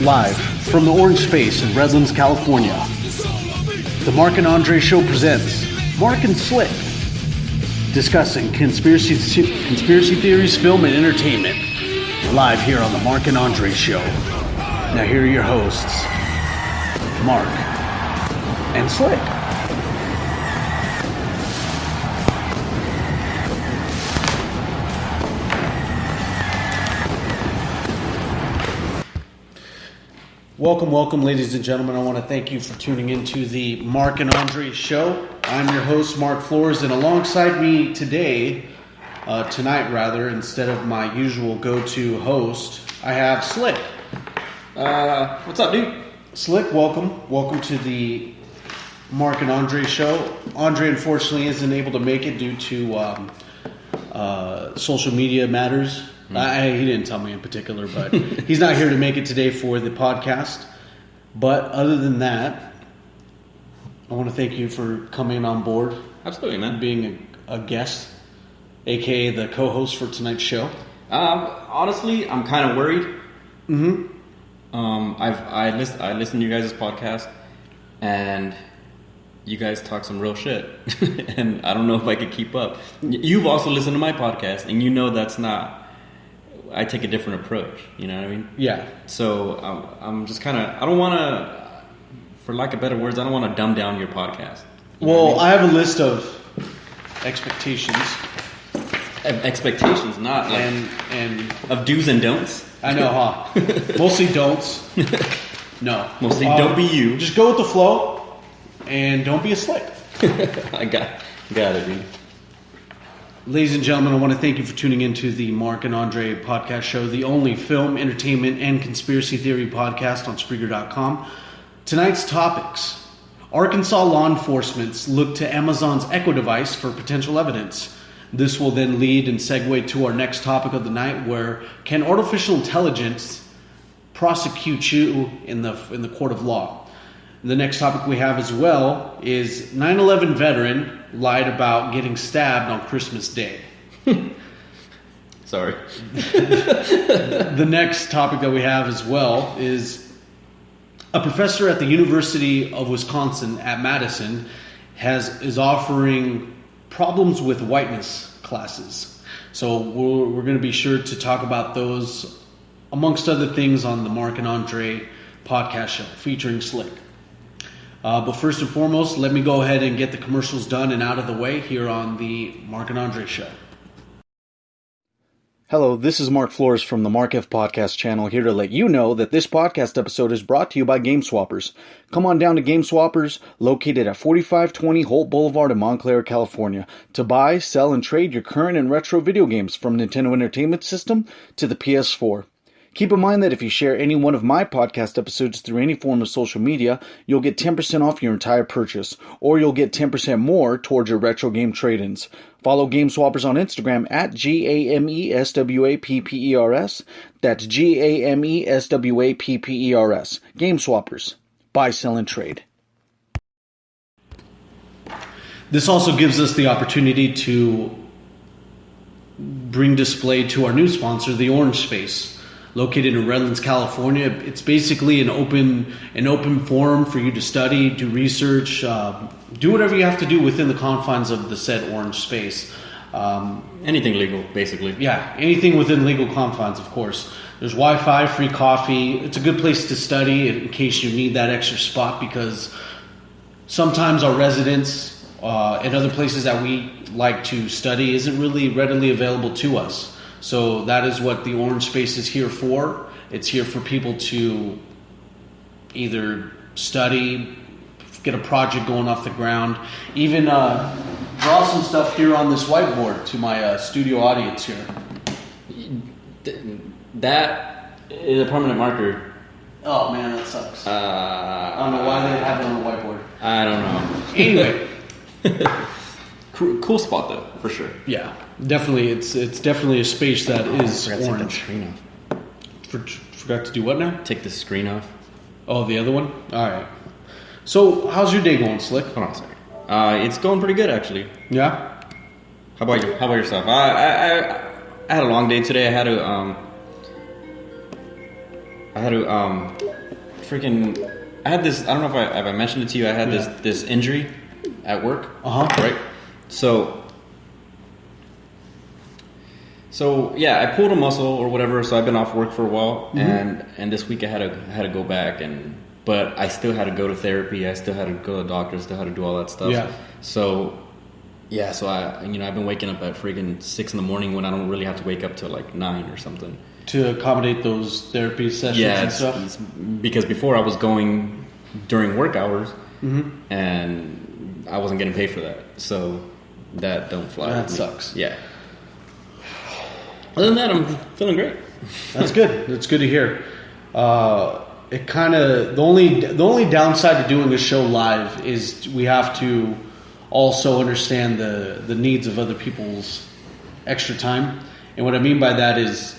Live from the Orange Space in Redlands, California, the Mark and Andre Show presents Mark and Slick, discussing conspiracy theories, film, and entertainment. Live here on the Mark and Andre Show. Now here are your hosts, Mark and Slick. Welcome, ladies and gentlemen. I want to thank you for tuning into the Mark and Andre Show. I'm your host, Mark Flores, and alongside me tonight, instead of my usual go-to host, I have Slick. What's up, dude? Slick, welcome to the Mark and Andre Show. Andre, unfortunately, isn't able to make it due to social media matters. He didn't tell me in particular, but he's not here to make it today for the podcast. But other than that, I want to thank you for coming on board. Absolutely, man. Being a guest, aka the co-host for tonight's show. Honestly, I'm kind of worried. Mm-hmm. I listened to you guys' podcast, and you guys talk some real shit, and I don't know if I could keep up. You've also listened to my podcast, and you know that's not. I take a different approach, you know what I mean? Yeah. So I'm just kind of, I don't want to, for lack of better words, I don't want to dumb down your podcast. Well, I have a list of expectations. Expectations, not like, and of do's and don'ts. I know, huh? Mostly don'ts. No. Mostly don't be you. Just go with the flow, and don't be a slick. I got it, dude. Ladies and gentlemen, I want to thank you for tuning into the Mark and Andre podcast show, the only film, entertainment, and conspiracy theory podcast on Spreaker.com. Tonight's topics. Arkansas law enforcement look to Amazon's Echo device for potential evidence. This will then lead and segue to our next topic of the night, where can artificial intelligence prosecute you in the court of law? The next topic we have as well is 9/11 veteran lied about getting stabbed on Christmas Day. Sorry. The next topic that we have as well is a professor at the University of Wisconsin at Madison is offering problems with whiteness classes. So we're going to be sure to talk about those amongst other things on the Mark and Andre podcast show featuring Slick. But first and foremost, let me go ahead and get the commercials done and out of the way here on the Mark and Andre Show. Hello, this is Mark Flores from the Mark F Podcast channel, here to let you know that this podcast episode is brought to you by Game Swappers. Come on down to Game Swappers, located at 4520 Holt Boulevard in Montclair, California, to buy, sell, and trade your current and retro video games from Nintendo Entertainment System to the PS4. Keep in mind that if you share any one of my podcast episodes through any form of social media, you'll get 10% off your entire purchase, or you'll get 10% more towards your retro game trade-ins. Follow Game Swappers on Instagram at GAMESWAPPERS. That's GAMESWAPPERS. Game Swappers. Buy, sell, and trade. This also gives us the opportunity to bring display to our new sponsor, the Orange Space. Located in Redlands, California. It's basically an open forum for you to study, do research, do whatever you have to do within the confines of the said Orange Space. Anything legal, basically. Yeah, anything within legal confines, of course. There's Wi-Fi, free coffee. It's a good place to study in case you need that extra spot, because sometimes our residents and other places that we like to study isn't really readily available to us. So that is what the Orange Space is here for. It's here for people to either study, get a project going off the ground, even draw some stuff here on this whiteboard to my studio audience here. That is a permanent marker. Oh man, that sucks. I don't know why they have it on the whiteboard. I don't know. Anyway. Cool spot though, for sure. Yeah, definitely. It's definitely a space that is orange. Take the screen off. Forgot to do what now? Take the screen off. Oh, the other one? All right. So, how's your day going, Slick? Hold on a second. It's going pretty good, actually. Yeah? How about yourself? I had a long day today. I had to freaking. I had this. I don't know if I mentioned it to you. I had this injury at work. Right. So yeah, I pulled a muscle or whatever. So I've been off work for a while, and this week I had to go back, but I still had to go to therapy. I still had to go to the doctor. Still had to do all that stuff. Yeah. So I've been waking up at freaking 6 in the morning when I don't really have to wake up till like 9 or something to accommodate those therapy sessions and stuff. It's because before I was going during work hours, and I wasn't getting paid for that. So that don't fly. That sucks. Yeah. Other than that, I'm feeling great. That's good. That's good to hear. It kind of the only downside to doing a show live is we have to also understand the needs of other people's extra time. And what I mean by that is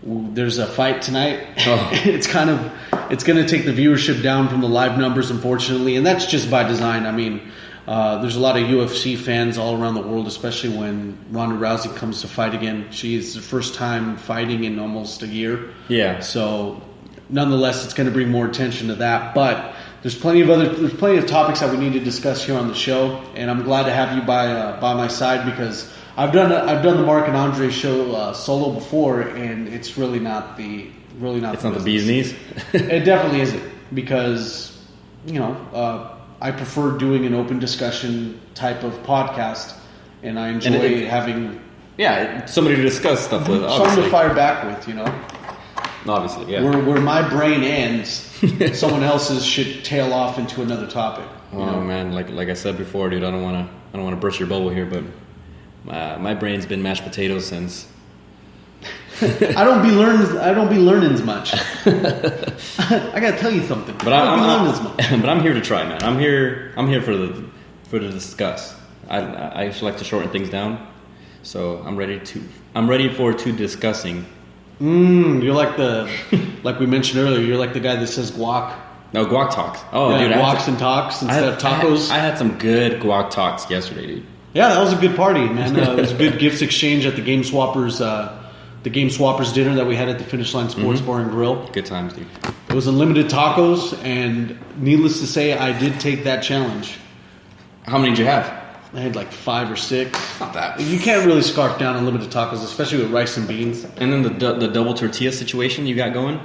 there's a fight tonight. It's going to take the viewership down from the live numbers, unfortunately, and that's just by design. I mean, there's a lot of UFC fans all around the world, especially when Ronda Rousey comes to fight again. She's the first time fighting in almost a year. Yeah. So, nonetheless, it's going to bring more attention to that. But there's plenty of topics that we need to discuss here on the show, and I'm glad to have you by my side because I've done the Mark and Andre show solo before, and it's really not the It's not the bee's knees. It definitely isn't because I prefer doing an open discussion type of podcast, and I enjoy having somebody to discuss stuff with. Something to fire back with, Obviously, yeah. Where my brain ends, someone else's should tail off into another topic. Man, like I said before, dude, I don't want to burst your bubble here, but my brain's been mashed potatoes since. I don't be learning as much. I gotta tell you something. But I'm here to try, man. I'm here for the discuss. I just like to shorten things down, so I'm ready for discussing. You're like we mentioned earlier. You're like the guy that says guac. No, guac talks. Oh, dude, guacs and talks instead of tacos. I had some good guac talks yesterday, dude. Yeah, that was a good party, man. It was a good gifts exchange at the Game Swappers. The Game Swappers dinner that we had at the Finish Line Sports Bar and Grill. Good times, dude. It was unlimited tacos, and needless to say, I did take that challenge. How many did you have? I had like 5 or 6. Not that. You can't really scarf down unlimited tacos, especially with rice and beans. And then the double tortilla situation you got going?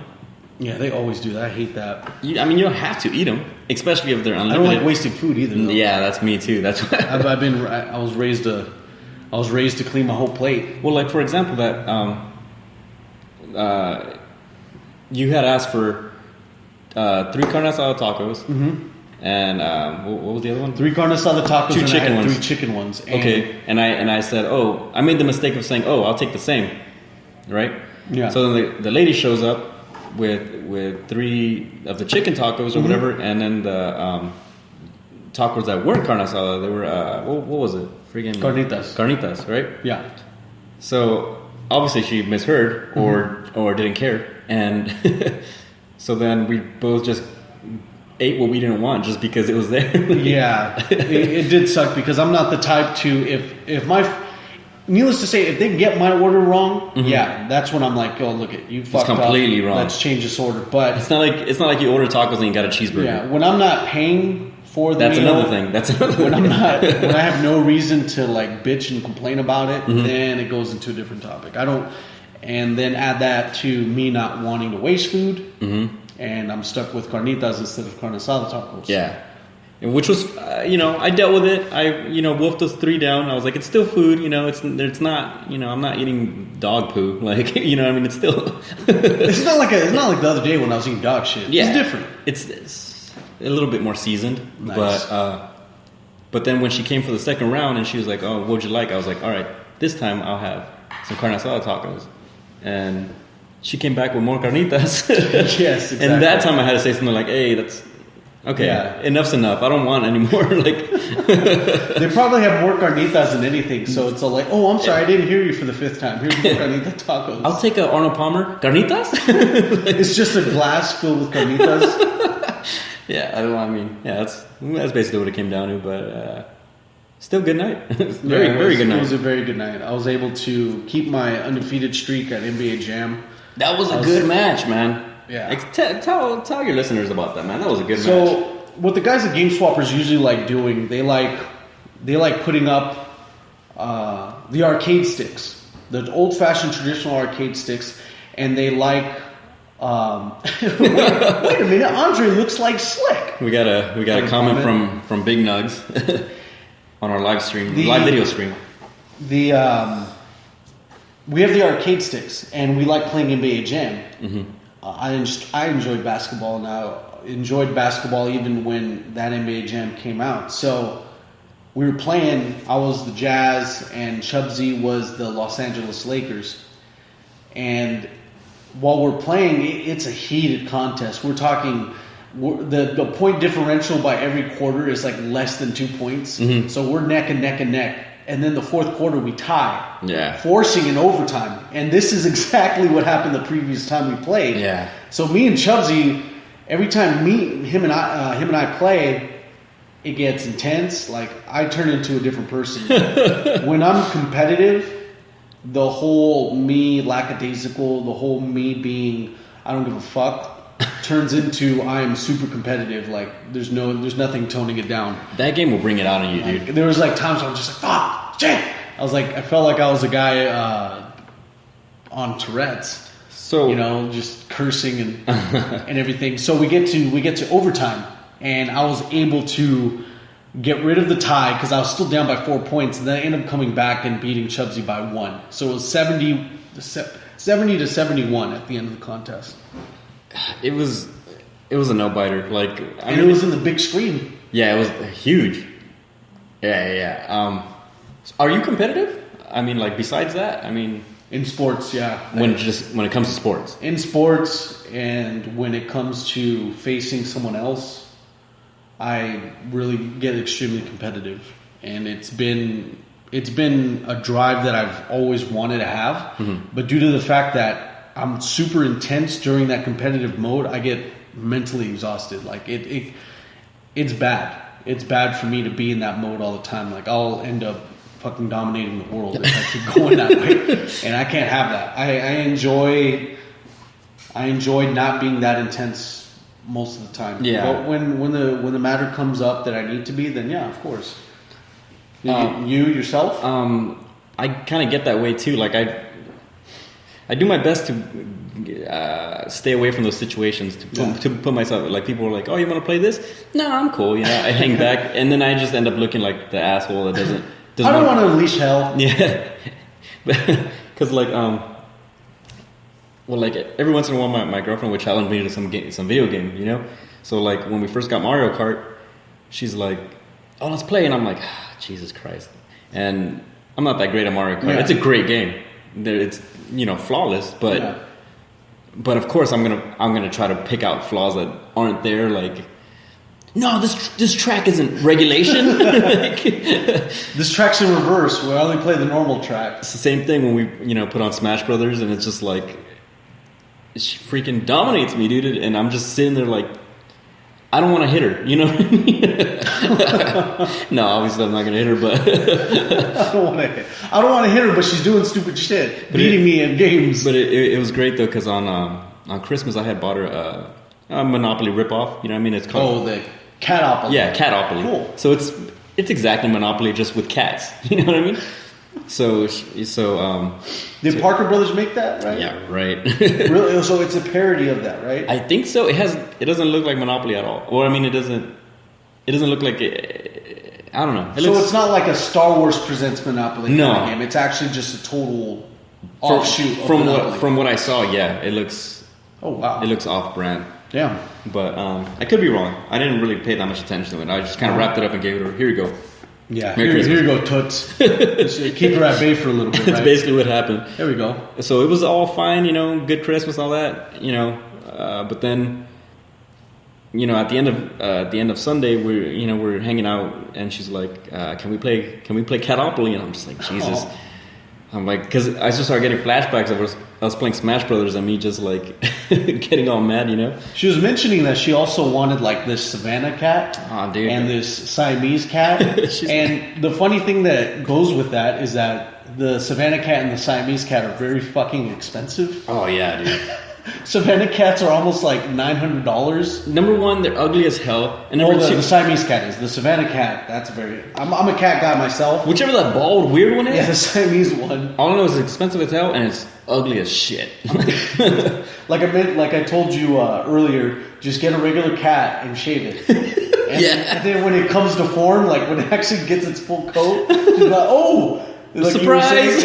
Yeah, they always do that. I hate that. You don't have to eat them, especially if they're unlimited. I don't like wasting food either, though. Yeah, that's me too. That's why I was raised to clean my whole plate. Well, like for example, that you had asked for 3 carne asada tacos, and what was the other one? 3 carne asada tacos, 2 chicken ones. 3 chicken ones. Okay, and I said, I made the mistake of saying, I'll take the same, right? Yeah. So then the lady shows up with 3 of the chicken tacos or whatever, and then the tacos that weren't carne asada, they were what was it? Freaking carnitas, right? Yeah. So obviously she misheard or didn't care, and so then we both just ate what we didn't want just because it was there. Yeah, it did suck because I'm not the type to if my. Needless to say, if they get my order wrong, that's when I'm like, look it, you fucked up. It's completely wrong. Let's change this order. But it's not like you order tacos and you got a cheeseburger. Yeah, when I'm not paying for the That's meal, another thing. That's another thing. When I have no reason to like bitch and complain about it, then it goes into a different topic. And then add that to me not wanting to waste food, and I'm stuck with carnitas instead of carne asada tacos. Yeah. Which was, I dealt with it. I, wolfed those 3 down. I was like, it's still food. It's not. I'm not eating dog poo. Like, it's still. It's not like the other day when I was eating dog shit. Yeah, it's different. It's a little bit more seasoned. Nice. But then when she came for the second round and she was like, "Oh, what'd you like?" I was like, "All right, this time I'll have some carne asada tacos." And she came back with more carnitas. Yes, exactly. And that time I had to say something like, "Hey, that's." Okay, enough's enough. I don't want any more. Like, they probably have more carnitas than anything, so it's all like, I'm sorry, I didn't hear you for the 5th time. Here's more carnita tacos. I'll take a Arnold Palmer carnitas. It's just a glass filled with carnitas. That's basically what it came down to. But still, good night. Very good night. It was a very good night. I was able to keep my undefeated streak at NBA Jam. That was a good match, man. Yeah. Tell your listeners about that, man. That was a good match. So what the guys at Game Swappers usually like doing, they like putting up the arcade sticks, the old-fashioned traditional arcade sticks, and they like. Wait a minute, Andre looks like Slick. We got a comment from Big Nugs on our live video stream. We have the arcade sticks, and we like playing NBA Jam. Mm-hmm. I enjoyed basketball, and I enjoyed basketball even when that NBA Jam came out. So we were playing. I was the Jazz, and Chubsy was the Los Angeles Lakers. And while we're playing, it's a heated contest. We're talking the point differential by every quarter is like less than 2 points. Mm-hmm. So we're neck and neck and neck. And then the fourth quarter we tie, forcing an overtime. And this is exactly what happened the previous time we played. Yeah. So me and Chubsy, every time him and I play, it gets intense. Like I turn into a different person. When I'm competitive, the whole me lackadaisical, the whole me being I don't give a fuck, turns into I'm super competitive. Like there's nothing toning it down. That game will bring it out in you, dude. There was like times I was just like fuck, shit. I felt like I was a guy on Tourette's. So just cursing and and everything. So we get to overtime, and I was able to get rid of the tie because I was still down by 4 points, and then I ended up coming back and beating Chubsy by 1. So it was 70 to 71 at the end of the contest. It was a no-biter. Like, it was in the big screen. Yeah, it was huge. Yeah. Are you competitive? I mean, like besides that, I mean, in sports, yeah. When it comes to sports, in sports, and when it comes to facing someone else, I really get extremely competitive, and it's been a drive that I've always wanted to have. Mm-hmm. But due to the fact that I'm super intense during that competitive mode, I get mentally exhausted. Like it's bad. It's bad for me to be in that mode all the time. Like I'll end up fucking dominating the world if I keep going that way, and I can't have that. I enjoy not being that intense most of the time. Yeah. But when the matter comes up that I need to be, then yeah, of course. You yourself? I kind of get that way too. Like I do my best to stay away from those situations to put myself, like people are like, oh, you want to play this? No, I'm cool. I hang back, and then I just end up looking like the asshole that doesn't I don't want to unleash hell. Yeah. Because like well, like every once in a while, my girlfriend would challenge me to some video game, So like when we first got Mario Kart, she's like, "Oh, let's play," and I'm like, "Jesus Christ!" And I'm not that great at Mario Kart. Yeah. It's a great game. It's flawless, but of course I'm gonna try to pick out flaws that aren't there. Like, no, this track isn't regulation. This track's in reverse. We only play the normal track. It's the same thing when we put on Smash Brothers, and it's just like. She freaking dominates me, dude, and I'm just sitting there like, I don't want to hit her, you know what I mean? No, obviously I'm not gonna hit her, but I don't want to hit her, but she's doing stupid shit, beating me in games. But it was great though, because on Christmas I had bought her a Monopoly ripoff. You know what I mean? It's called the Catopoly. Yeah, Catopoly. Cool. So it's exactly Monopoly, just with cats. You know what I mean? Did Parker Brothers make that, right? Yeah, right. Really? So it's a parody of that, right? I think so. It doesn't look like Monopoly at all. Or I mean, it doesn't look like it. I don't know. It's not like a Star Wars Presents Monopoly kind of game. It's actually just a total offshoot of Monopoly. From what I saw, yeah, it looks. Oh wow! It looks off-brand. Yeah, but I could be wrong. I didn't really pay that much attention to it. I just kind of wrapped it up and gave it. Here you go. Yeah, here you go, Toots. Keep her at bay for a little bit, right? That's basically what happened. There we go. So it was all fine, good Christmas, all that, but then, at the end of Sunday, we're hanging out, and she's like, "Can we play Catopoly?" And I'm just like, Jesus. Oh. I'm like, because I just started getting flashbacks of I was playing Smash Brothers and me just like getting all mad, She was mentioning that she also wanted like this Savannah cat and this Siamese cat. And the funny thing that goes with that is that the Savannah cat and the Siamese cat are very fucking expensive. Oh yeah, dude. Savannah cats are almost like $900. Number one, they're ugly as hell. And Well, number two, the Siamese cat is. The Savannah cat, that's very... I'm a cat guy myself. whichever that bald, weird one is. Yeah, the Siamese one. All I know is it's expensive as hell and it's ugly as shit. Like I told you earlier, just get a regular cat and shave it. And then when it comes to form, like when it actually gets its full coat, just like, oh! Like Surprise!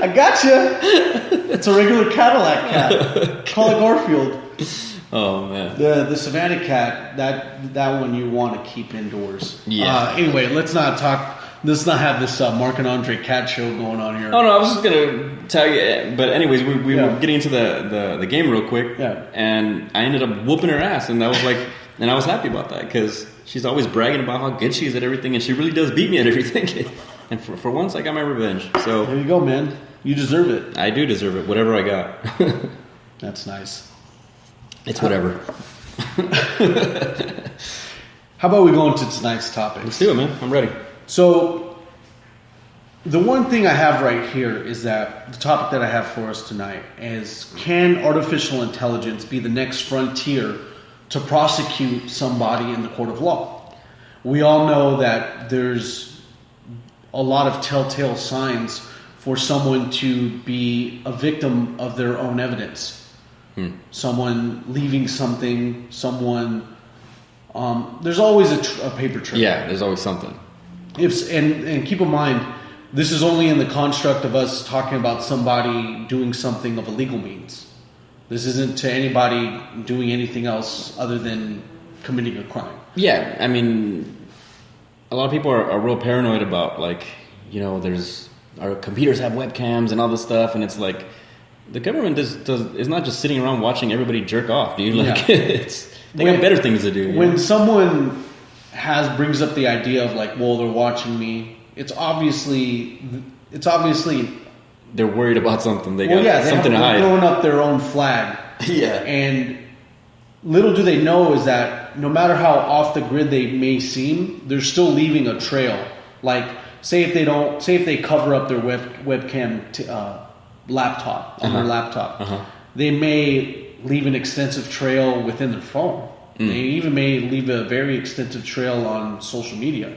I gotcha! It's a regular Cadillac cat. Call it Garfield. Oh, man. The Savannah cat, that one you want to keep indoors. Yeah. Anyway, let's not have this Mark and Andre cat show going on here. Oh, no, I was just going to tell you. But anyways, we were getting into the game real quick. Yeah. And I ended up whooping her ass. And that was like... And I was happy about that because she's always bragging about how good she is at everything. And she really does beat me at everything. And for once, I got my revenge. So there you go, man. You deserve it. I do deserve it, whatever I got. That's nice. It's whatever. How about we go into tonight's topic? Let's do it, man. I'm ready. So, the one thing I have right here is that the topic that I have for us tonight is, can artificial intelligence be the next frontier to prosecute somebody in the court of law? We all know that there's a lot of telltale signs for someone to be a victim of their own evidence. Someone leaving something, someone... there's always a paper trail. Yeah, there's always something. And keep in mind, this is only in the construct of us talking about somebody doing something of a legal means. This isn't to anybody doing anything else other than committing a crime. Yeah, I mean, a lot of people are real paranoid about, like, you know, our computers have webcams and all this stuff, and it's like, the government is not just sitting around watching everybody jerk off, dude. Like, they got better things to do. When someone brings up the idea of like, well, they're watching me, it's obviously they're worried about something. They got something to hide. They're throwing up their own flag. Yeah. And little do they know is that no matter how off the grid they may seem, they're still leaving a trail. Like, say if they cover up their webcam laptop on their laptop, they may leave an extensive trail within their phone. They even may leave a very extensive trail on social media.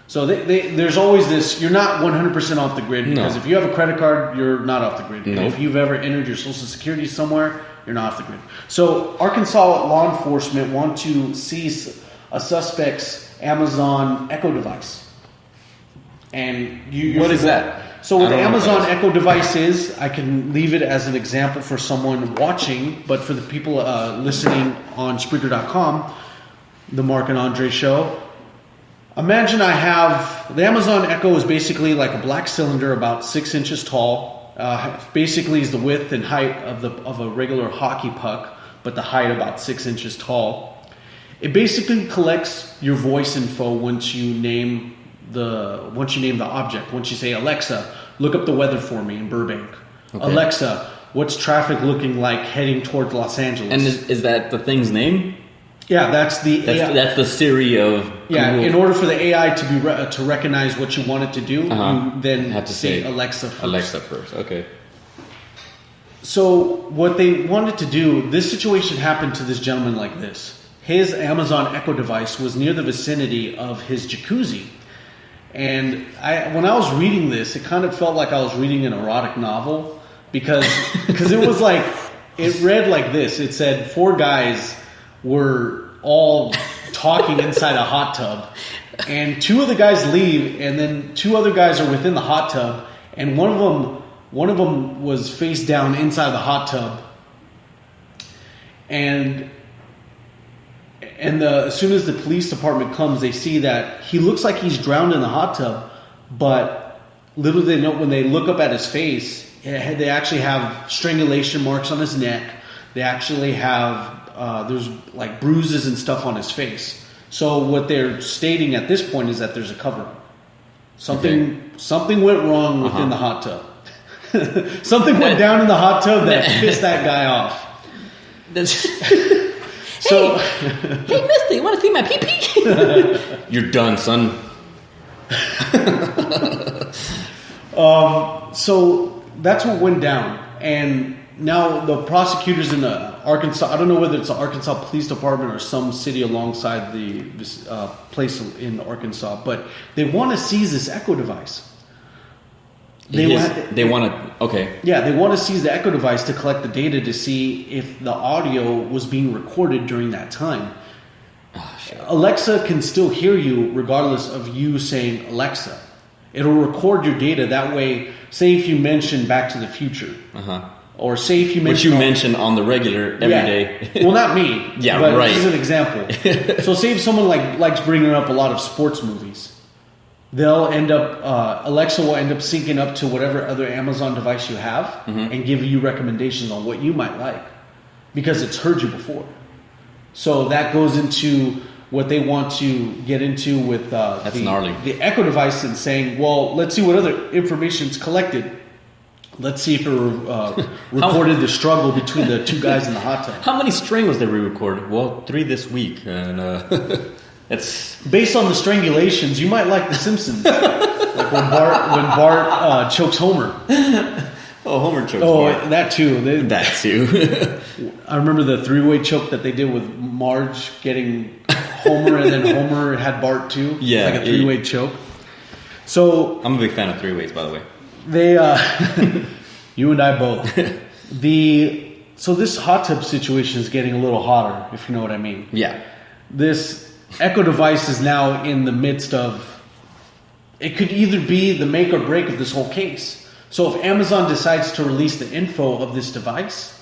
So there's always this, you're not 100% off the grid, because if you have a credit card, you're not off the grid. Nope. If you've ever entered your social security somewhere, you're not off the grid. So Arkansas law enforcement want to seize a suspect's Amazon Echo device. And what is that? So what the Amazon Echo device is, I can leave it as an example for someone watching, but for the people listening on Spreaker.com, the Mark and Andre show, imagine I have, the Amazon Echo is basically like a black cylinder about 6 inches tall, basically is the width and height of a regular hockey puck, but the height about 6 inches tall. It basically collects your voice info once you name the object. Once you say, Alexa, look up the weather for me in Burbank. Okay. Alexa, what's traffic looking like heading towards Los Angeles? And is that the thing's name? Yeah, that's AI. That's the Siri of Google. Yeah, in order for the AI to recognize what you want it to do, you then have to say Alexa first. Alexa first, okay. So what they wanted to do, this situation happened to this gentleman like this. His Amazon Echo device was near the vicinity of his jacuzzi. And when I was reading this, it kind of felt like I was reading an erotic novel because it was like, it read like this. It said 4 guys were all talking inside a hot tub, and 2 of the guys leave, and then 2 other guys are within the hot tub, and one of them was face down inside the hot tub, and as soon as the police department comes, they see that he looks like he's drowned in the hot tub, but little they know, when they look up at his face, they actually have strangulation marks on his neck. They actually have, there's like bruises and stuff on his face. So what they're stating at this point is that there's a cover-up. Something went wrong within the hot tub. Something went down in the hot tub that pissed that guy off. So, hey, mister, you want to see my pee-pee? You're done, son. So that's what went down. And now the prosecutors in Arkansas, I don't know whether it's the Arkansas Police Department or some city alongside this place in Arkansas, but they want to seize this Echo device. They want to, okay. Yeah, they want to seize the Echo device to collect the data to see if the audio was being recorded during that time. Oh, shit. Alexa can still hear you regardless of you saying Alexa. It'll record your data. That way, say if you mention Back to the Future. Uh-huh. Or say if you mention... Which you mention on the regular every day. Well, not me. Yeah, but right. This is an example. So say if someone likes bringing up a lot of sports movies, they'll end up... Alexa will end up syncing up to whatever other Amazon device you have and give you recommendations on what you might like because it's heard you before. So that goes into what they want to get into with the Echo device and saying, well, let's see what other information's collected. Let's see if it recorded the struggle between the two guys in the hot tub. How many strangles did we record? Well, 3 this week. And it's... Based on the strangulations, you might like The Simpsons. Like when Bart chokes Homer. Oh, Homer chokes Bart. Oh, that too. That too. I remember the 3-way choke that they did with Marge getting Homer, and then Homer had Bart too. Yeah. Like a 3-way choke. So... I'm a big fan of 3-ways, by the way. They, you and I both. So this hot tub situation is getting a little hotter, if you know what I mean. Yeah. This Echo device is now in the midst of, it could either be the make or break of this whole case. So if Amazon decides to release the info of this device,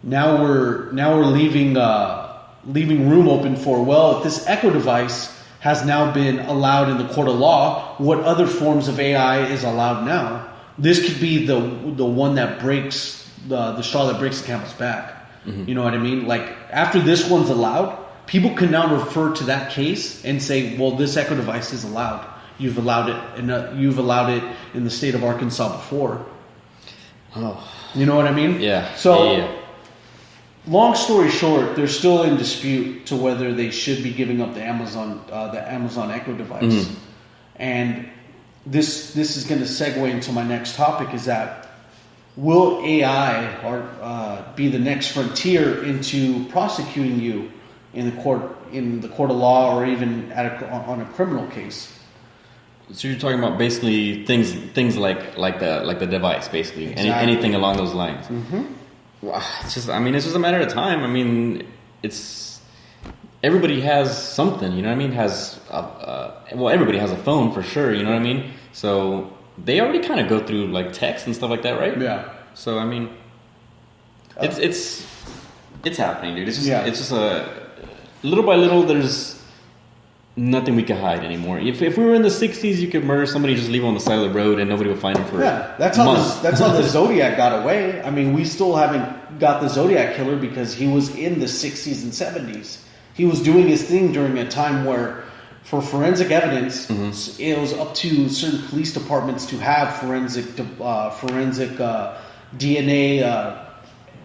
now we're leaving room open for, well, if this Echo device has now been allowed in the court of law, what other forms of AI is allowed now? This could be the one that breaks the straw that breaks the camel's back. Mm-hmm. You know what I mean? Like after this one's allowed, people can now refer to that case and say, well, this Echo device is allowed. You've allowed it, and you've allowed it in the state of Arkansas before. Oh, you know what I mean? Yeah. So. Yeah. Long story short, they're still in dispute to whether they should be giving up the Amazon Echo device. Mm-hmm. And this is going to segue into my next topic: is that will AI be the next frontier into prosecuting you in the court of law, or even on a criminal case? So you're talking about basically things like the device, basically. Exactly. Anything along those lines. Mm-hmm. It's just a matter of time. I mean, everybody has something, you know what I mean? Everybody has a phone for sure, you know what I mean? So they already kind of go through like text and stuff like that, right? Yeah. So I mean, it's happening, dude. It's just a little by little. There's nothing we can hide anymore. If we were in the 60s, you could murder somebody, just leave them on the side of the road, and nobody would find them for that's months. That's how the Zodiac got away. I mean, we still haven't got the Zodiac killer because he was in the 60s and 70s. He was doing his thing during a time where, for forensic evidence, mm-hmm. it was up to certain police departments to have forensic DNA.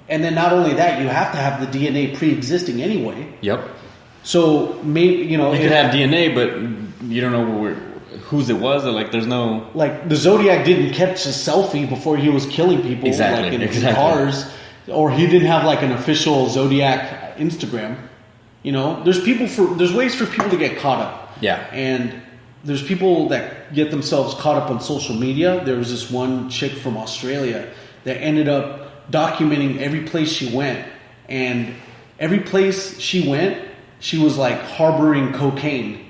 And then not only that, you have to have the DNA pre-existing anyway. Yep. So maybe you could have DNA, but you don't know whose it was. Or like, there's no the Zodiac didn't catch a selfie before he was killing people, in cars, or he didn't have like an official Zodiac Instagram. You know, there's ways for people to get caught up. Yeah, and there's people that get themselves caught up on social media. There was this one chick from Australia that ended up documenting every place she went, and every place she went, she was like harboring cocaine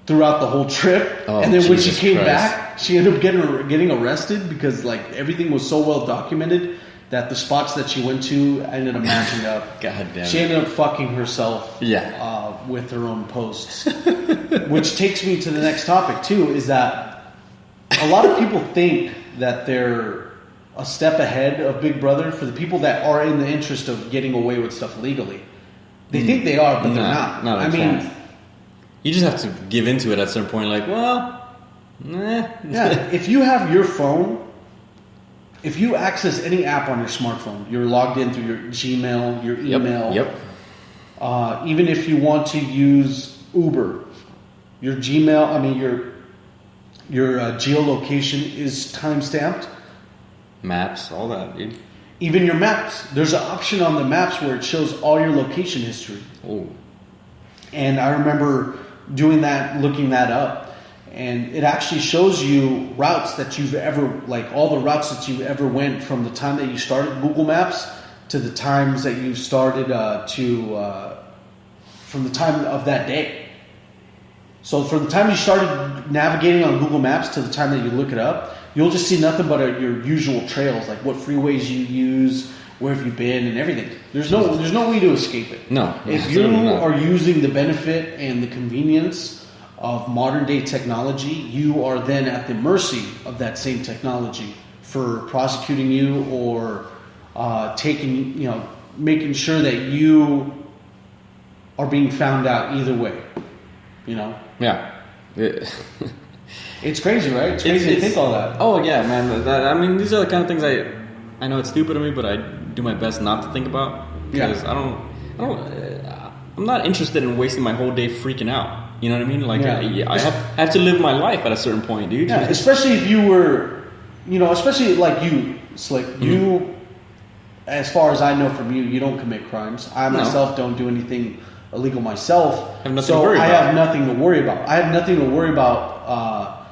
throughout the whole trip. Oh, and then when she came back, she ended up getting arrested because like everything was so well documented that the spots that she went to ended up matching up. God damn it. She ended up fucking herself with her own posts. Which takes me to the next topic too, is that a lot of people think that they're a step ahead of Big Brother for the people that are in the interest of getting away with stuff legally. They think they are, but they're not. I mean, you just have to give into it at a certain point. Like, well, yeah. If you have your phone, if you access any app on your smartphone, you're logged in through your Gmail, your email. Yep. Even if you want to use Uber, your Gmail. Your geolocation is timestamped. Maps, all that, dude. even your maps. There's an option on the maps where it shows all your location history. Oh. And I remember doing that, looking that up, and it actually shows you routes that you've ever, like all the routes that you ever went from the time that you started Google Maps to the times that you started from the time of that day. So from the time you started navigating on Google Maps to the time that you look it up, you'll just see nothing but your usual trails, like what freeways you use, where have you been, and everything. There's no way to escape it. No. If you are using the benefit and the convenience of modern day technology, you are then at the mercy of that same technology for prosecuting you or making sure that you are being found out either way. Yeah. It's crazy, right? It's crazy to think all that. Oh yeah, man. I mean, these are the kind of things I know it's stupid of me, but I do my best not to think about because I'm not interested in wasting my whole day freaking out. You know what I mean? Like I have to live my life at a certain point, dude. Yeah, especially if you were, especially like you, Slick. Mm-hmm. You, as far as I know from you, you don't commit crimes. I myself don't do anything illegal myself. I have nothing to worry about. I have nothing to worry about. I have nothing to worry about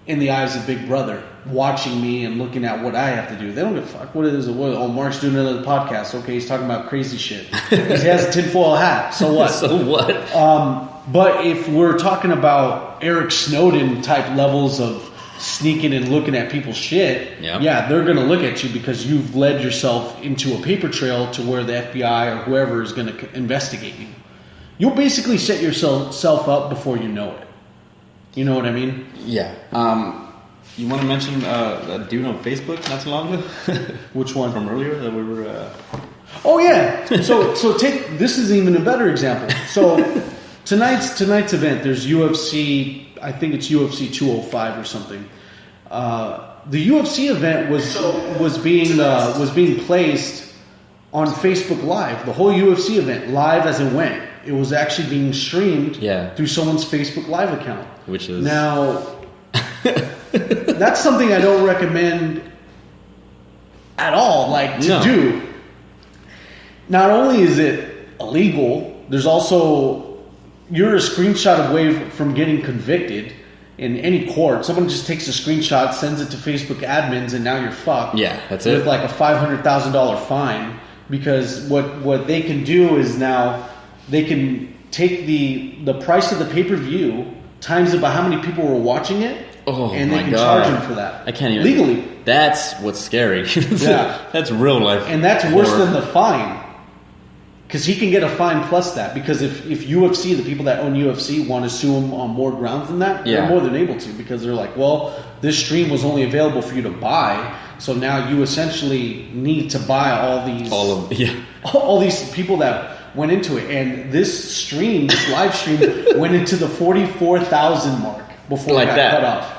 in the eyes of Big Brother, watching me and looking at what I have to do. They don't give a fuck. What is it? Mark's doing another podcast. Okay, he's talking about crazy shit. He has a tinfoil hat. So what? So what? But if we're talking about Eric Snowden type levels of sneaking and looking at people's shit, they're going to look at you because you've led yourself into a paper trail to where the FBI or whoever is going to investigate you. You'll basically set yourself up before you know it. You know what I mean? Yeah. You want to mention a dude on Facebook not too long ago? Which one? From earlier that we were... Oh, yeah. So take... This is even a better example. So tonight's event, there's UFC... I think it's UFC 205 or something. The UFC event was being placed on Facebook Live. The whole UFC event, live as it went. It was actually being streamed through someone's Facebook Live account. Which is... Now, that's something I don't recommend at all, to do. Not only is it illegal, there's also... You're a screenshot away from getting convicted in any court. Someone just takes a screenshot, sends it to Facebook admins, and now you're fucked. Yeah, that's it. With like a $500,000 fine. Because what they can do is now... They can take the price of the pay-per-view times it by how many people were watching it, and they can charge them for that. I can't even... Legally. That's what's scary. That's real life. And that's worse than the fine. Because he can get a fine plus that. Because if UFC, the people that own UFC, want to sue him on more grounds than that, they're more than able to. Because they're like, well, this stream was only available for you to buy, so now you essentially need to buy all these people that went into it. And this live stream went into the 44,000 mark before it got cut off.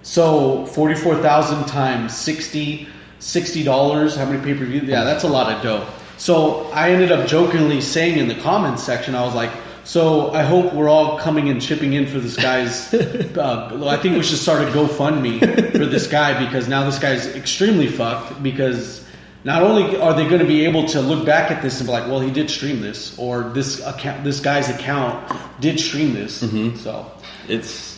So 44,000 times $60, how many pay-per-view? Yeah, that's a lot of dough. So I ended up jokingly saying in the comments section, I was like, so I hope we're all coming and chipping in for this guy's, I think we should start a GoFundMe for this guy, because now this guy's extremely fucked, because not only are they going to be able to look back at this and be like, well, he did stream this, or this guy's account did stream this. Mm-hmm. So it's...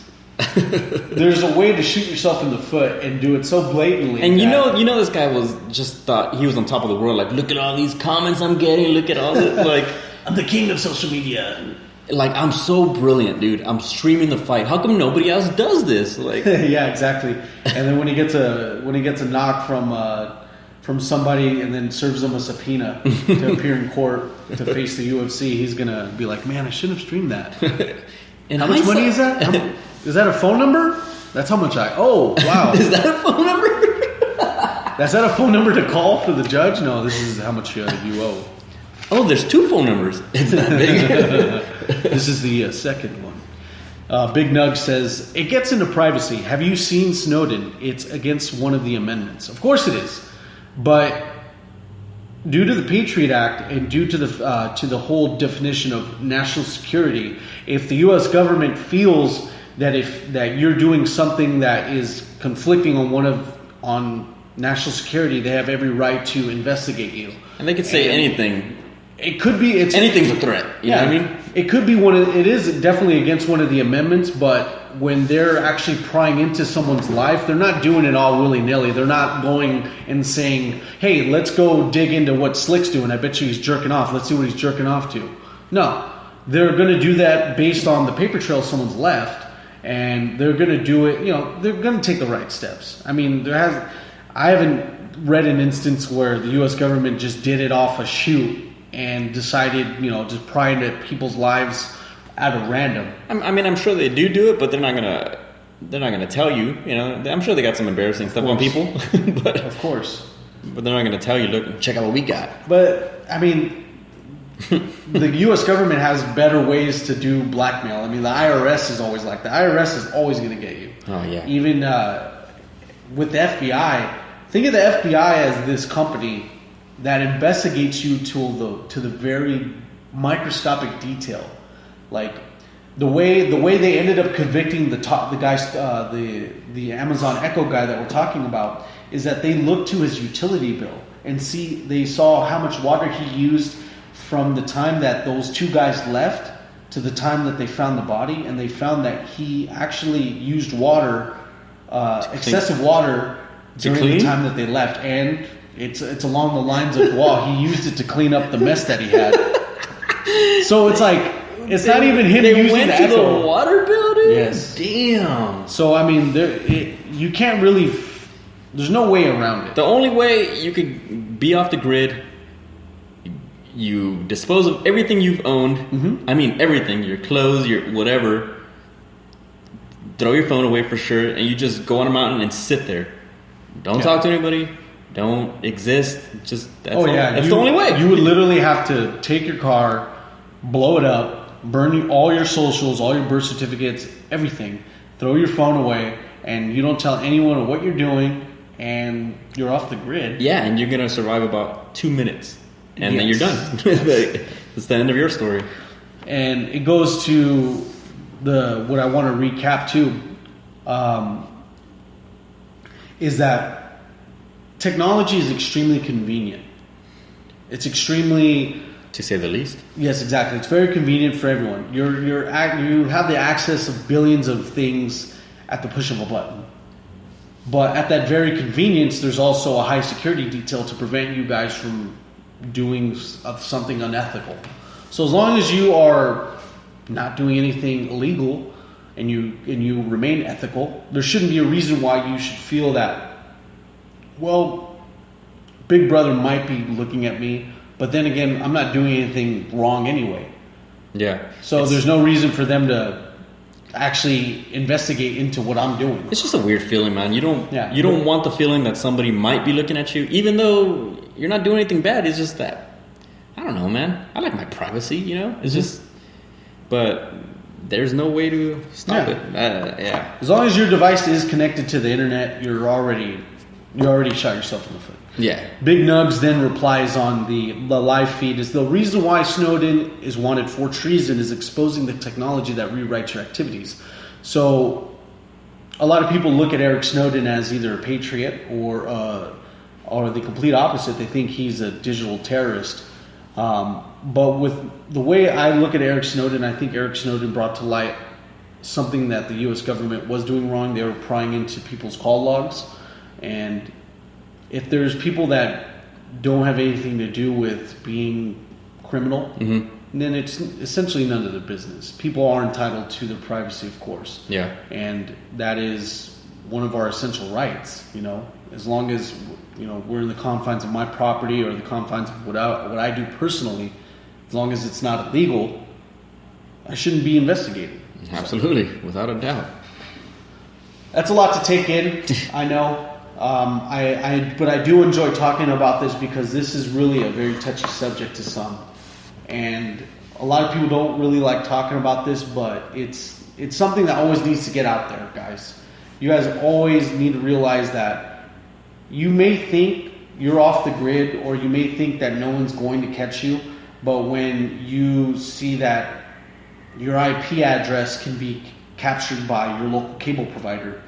There's a way to shoot yourself in the foot and do it so blatantly. And you know this guy was just thought he was on top of the world. Like, look at all these comments I'm getting. Look at all this. Like, I'm the king of social media. Like, I'm so brilliant, dude. I'm streaming the fight. How come nobody else does this? Like, yeah, exactly. And then when he gets a knock from somebody and then serves him a subpoena to appear in court to face the UFC, he's gonna be like, man, I shouldn't have streamed that. And how much money is that? Is that a phone number? That's how much oh, wow. Is that a phone number? Is that a phone number to call for the judge? No, this is how much you owe. Oh, there's two phone numbers. It's that big. This is the second one. Big Nug says, it gets into privacy. Have you seen Snowden? It's against one of the amendments. Of course it is. But due to the Patriot Act and due to the whole definition of national security, if the U.S. government feels that you're doing something that is conflicting on national security. They have every right to investigate you. And they could say anything. It could be anything's a threat. You know what I mean? It could be it is definitely against one of the amendments, but when they're actually prying into someone's life, they're not doing it all willy-nilly. They're not going and saying, hey, let's go dig into what Slick's doing. I bet you he's jerking off. Let's see what he's jerking off to. No. They're going to do that based on the paper trail someone's left, and they're going to do it, they're going to take the right steps. I mean, I haven't read an instance where the U.S. government just did it off a shoot and decided, just pry into people's lives out of random. I mean, I'm sure they do it, but they're not gonna tell you. I'm sure they got some embarrassing stuff on people, but of course. But they're not gonna tell you. Look, check out what we got. But I mean, the U.S. government has better ways to do blackmail. I mean, the IRS is always like that. The IRS is always going to get you. Oh, yeah. Even with the FBI, think of the FBI as this company that investigates you to the very microscopic detail. Like the way they ended up convicting the Amazon Echo guy that we're talking about is that they looked to his utility bill and they saw how much water he used from the time that those two guys left to the time that they found the body, and they found that he actually used water, excessive water, during the time that they left. And it's along the lines of, he used it to clean up the mess that he had. So it's like, it's not even him using the went to Echo. The water bill, dude? Yes. Damn. So, I mean, you can't really... There's no way around it. The only way you could be off the grid... You dispose of everything you've owned. Mm-hmm. I mean, everything. Your clothes, your whatever. Throw your phone away for sure. And you just go on a mountain and sit there. Don't talk to anybody. Don't exist. That's the only way. You would literally have to take your car, blow it up, burn all your socials, all your birth certificates, everything. Throw your phone away. And you don't tell anyone what you're doing. And you're off the grid. Yeah, and you're going to survive about 2 minutes. And then you're done. That's the end of your story. And it goes to what I want to recap too, is that technology is extremely convenient. It's extremely, to say the least. Yes, exactly. It's very convenient for everyone. You have the access of billions of things at the push of a button. But at that very convenience, there's also a high security detail to prevent you guys from doing something unethical. So as long as you are not doing anything illegal and you remain ethical, there shouldn't be a reason why you should feel that, Big Brother might be looking at me, but then again, I'm not doing anything wrong anyway. Yeah. So there's no reason for them to actually investigate into what I'm doing. It's just a weird feeling, man. You don't want the feeling that somebody might be looking at you, even though you're not doing anything bad. It's just that, I don't know, man. I like my privacy, It's just, but there's no way to stop it. As long as your device is connected to the internet, you already shot yourself in the foot. Yeah. Big Nugs then replies on the live feed is the reason why Snowden is wanted for treason is exposing the technology that rewrites your activities. So a lot of people look at Eric Snowden as either a patriot or the complete opposite. They think he's a digital terrorist. But with the way I look at Eric Snowden, I think Eric Snowden brought to light something that the U.S. government was doing wrong. They were prying into people's call logs. And if there's people that don't have anything to do with being criminal, then it's essentially none of their business. People are entitled to their privacy, of course. Yeah. And that is one of our essential rights, as long as, we're in the confines of my property or the confines of what I do personally, as long as it's not illegal, I shouldn't be investigated. Absolutely, without a doubt. That's a lot to take in, I know. But I do enjoy talking about this because this is really a very touchy subject to some, and a lot of people don't really like talking about this. But it's something that always needs to get out there, guys. You guys always need to realize that you may think you're off the grid, or you may think that no one's going to catch you, but when you see that your IP address can be captured by your local cable provider.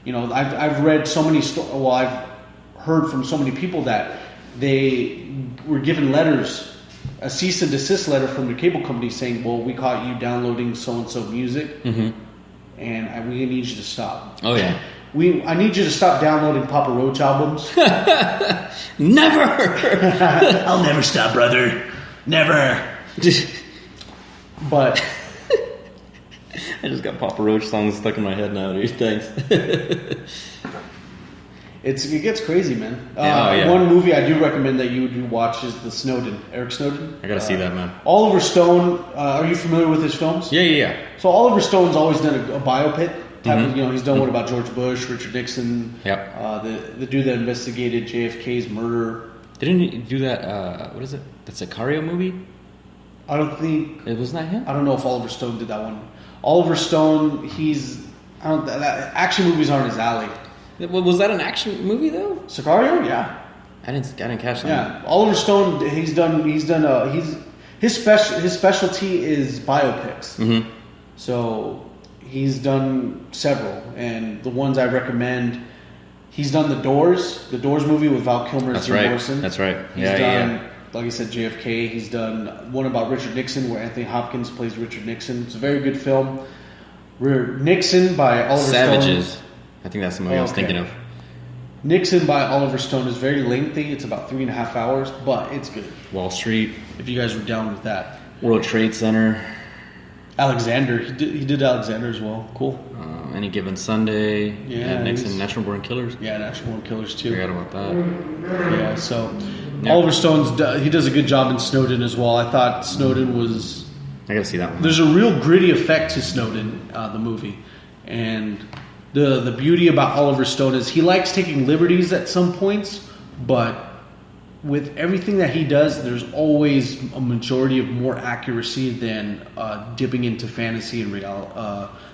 I've read so many I've heard from so many people that they were given letters, a cease and desist letter from the cable company saying, well, we caught you downloading so-and-so music, and we need you to stop. Oh, yeah. I need you to stop downloading Papa Roach albums. Never! I'll never stop, brother. Never. But I just got Papa Roach songs stuck in my head now, dude. Thanks. it gets crazy, man. Yeah. One movie I do recommend that you would watch is The Snowden. Eric Snowden. I gotta see that, man. Oliver Stone. Are you familiar with his films? Yeah. So Oliver Stone's always done a biopic. He's done one about George Bush, Richard Nixon. Yep. The dude that investigated JFK's murder. Didn't he do that? What is it? The Sicario movie? I don't think It was not him. I don't know if Oliver Stone did that one. Oliver Stone, action movies aren't his alley. Was that an action movie though? Sicario, yeah. I didn't catch that. Yeah, Oliver Stone. His specialty is biopics. So he's done several, and the ones I recommend. He's done The Doors movie with Val Kilmer and Jim Morrison. That's right. He's done, like I said, JFK. He's done one about Richard Nixon where Anthony Hopkins plays Richard Nixon. It's a very good film. Nixon by Oliver Savages. Stone. I think that's the movie I was thinking of. Nixon by Oliver Stone is very lengthy. It's about 3.5 hours, but it's good. Wall Street. If you guys were down with that. World Trade Center. Alexander. He did Alexander as well. Cool. Any Given Sunday. Yeah. Nixon. Natural Born Killers. Yeah, Natural Born Killers too. Forgot about that. Yeah, so Oliver he does a good job in Snowden as well. I thought Snowden was... I gotta see that one. There's a real gritty effect to Snowden, the movie. And the beauty about Oliver Stone is he likes taking liberties at some points, but with everything that he does, there's always a majority of more accuracy than dipping into fantasy and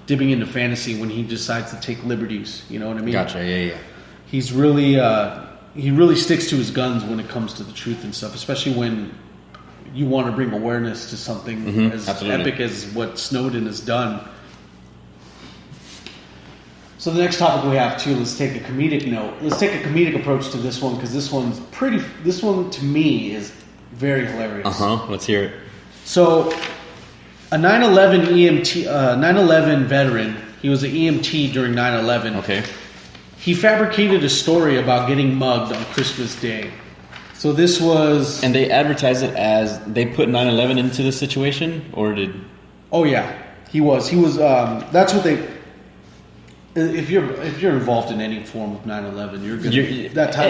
dipping into fantasy when he decides to take liberties. You know what I mean? Gotcha. Yeah. He's really he really sticks to his guns when it comes to the truth and stuff, especially when you want to bring awareness to something as epic as what Snowden has done. So the next topic we have too, let's take a comedic note. Let's take a comedic approach to this one because this one to me is very hilarious. Let's hear it. So a 9/11 EMT, 9/11 veteran, he was an EMT during 9/11. Okay. He fabricated a story about getting mugged on Christmas Day. So this was... And they advertised it as they put 9/11 into the situation, or did... Oh, yeah. He was... that's what they... If you're involved in any form of 9/11, you're good.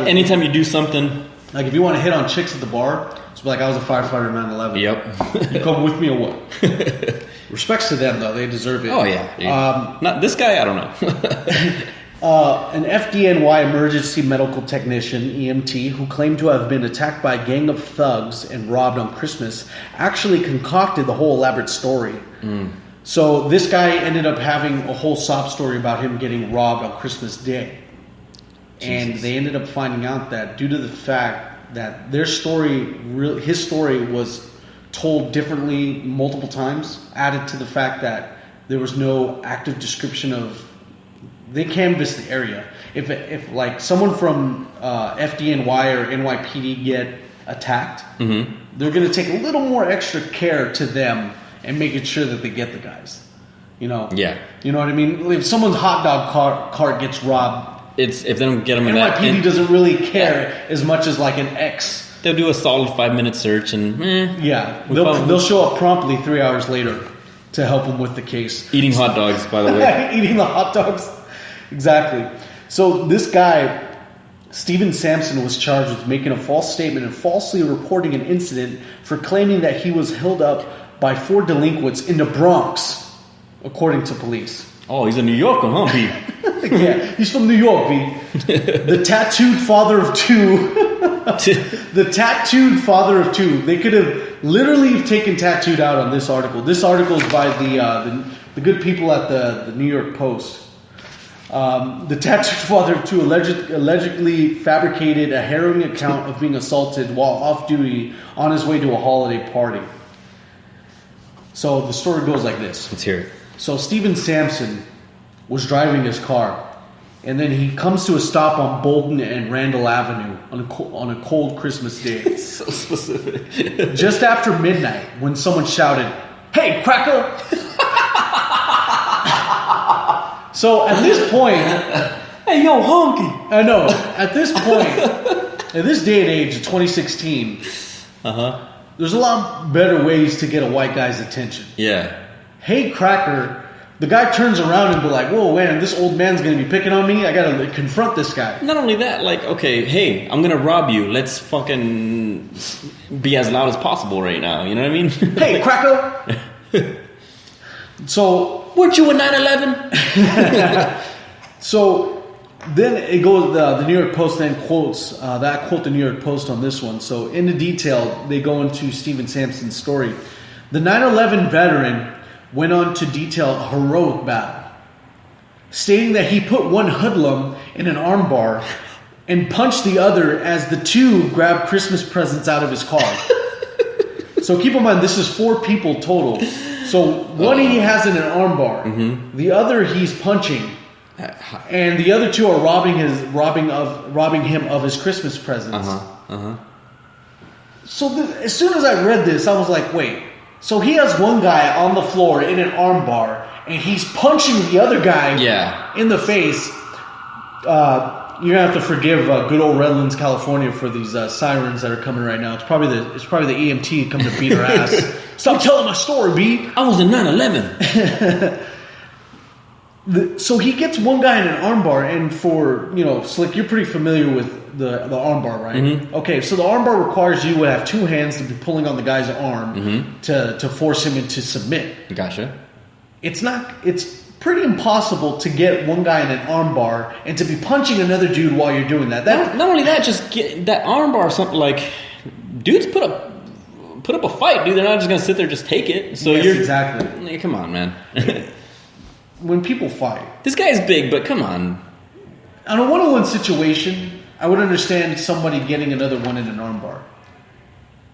Anytime you do something... Like, if you want to hit on chicks at the bar, it's like, I was a firefighter in 9/11. Yep. You come with me or what? Respects to them, though. They deserve it. Oh, yeah. Not this guy, I don't know. An FDNY emergency medical technician, EMT, who claimed to have been attacked by a gang of thugs and robbed on Christmas, actually concocted the whole elaborate story. So this guy ended up having a whole sob story about him getting robbed on Christmas Day. Jesus. And they ended up finding out that due to the fact that his story was told differently multiple times, added to the fact that there was no active description of... They canvassed the area. If like someone from FDNY or NYPD get attacked, they're going to take a little more extra care to them and making sure that they get the guys. You know? Yeah. You know what I mean? If someone's hot dog cart gets robbed, if they don't get them in that... NYPD doesn't really care as much as like an X. They'll do a solid 5-minute search and... Yeah. They'll show up promptly 3 hours later to help them with the case. Eating hot dogs, by the way. Eating the hot dogs. Exactly. So this guy, Stephen Sampson, was charged with making a false statement and falsely reporting an incident for claiming that he was held up by 4 delinquents in the Bronx, according to police. Oh, he's a New Yorker, huh, B? Yeah, he's from New York, B. The tattooed father of 2. The tattooed father of 2. They could have literally taken tattooed out on this article. This article is by the good people at the New York Post. The tattooed father of 2 allegedly fabricated a harrowing account of being assaulted while off duty on his way to a holiday party. So the story goes like this. Let's hear it. So Stephen Sampson was driving his car, And then he comes to a stop on Bolton and Randall Avenue on a cold Christmas day. So specific. Just after midnight, when someone shouted, "Hey, cracker!" So at this point, hey, yo, honky. I know. At this point, at this day and age of 2016, there's a lot better ways to get a white guy's attention. Yeah. Hey, cracker. The guy turns around and be like, "Whoa, man, this old man's going to be picking on me. I got to confront this guy." Not only that, like, okay, hey, I'm going to rob you. Let's fucking be as loud as possible right now. You know what I mean? Hey, cracker. So, weren't you a 9/11? So then it goes. The New York Post then quotes that quote the New York Post on this one. So in the detail, they go into Stephen Sampson's story. The 9/11 veteran went on to detail a heroic battle, stating that he put one hoodlum in an armbar and punched the other as the two grabbed Christmas presents out of his car. So keep in mind, this is 4 people total. So one he has in an armbar, the other he's punching, and the other 2 are robbing him of his Christmas presents. So as soon as I read this, I was like, wait. So he has one guy on the floor in an armbar, and he's punching the other guy in the face. You're gonna have to forgive good old Redlands, California, for these sirens that are coming right now. It's probably the EMT coming to beat our ass. Stop telling my story, B. I was in 9/11. So he gets one guy in an armbar, and for Slick, you're pretty familiar with the armbar, right? Okay, so the armbar requires you to have 2 hands to be pulling on the guy's arm to force him into submit. Gotcha. It's pretty impossible to get one guy in an armbar and to be punching another dude while you're doing that. Not only that, just get that armbar or something like dudes put up a fight, dude. They're not just gonna sit there and just take it. So yes, you're exactly. Come on, man. When people fight, this guy's big, but come on. On a 1-on-1 situation, I would understand somebody getting another one in an armbar.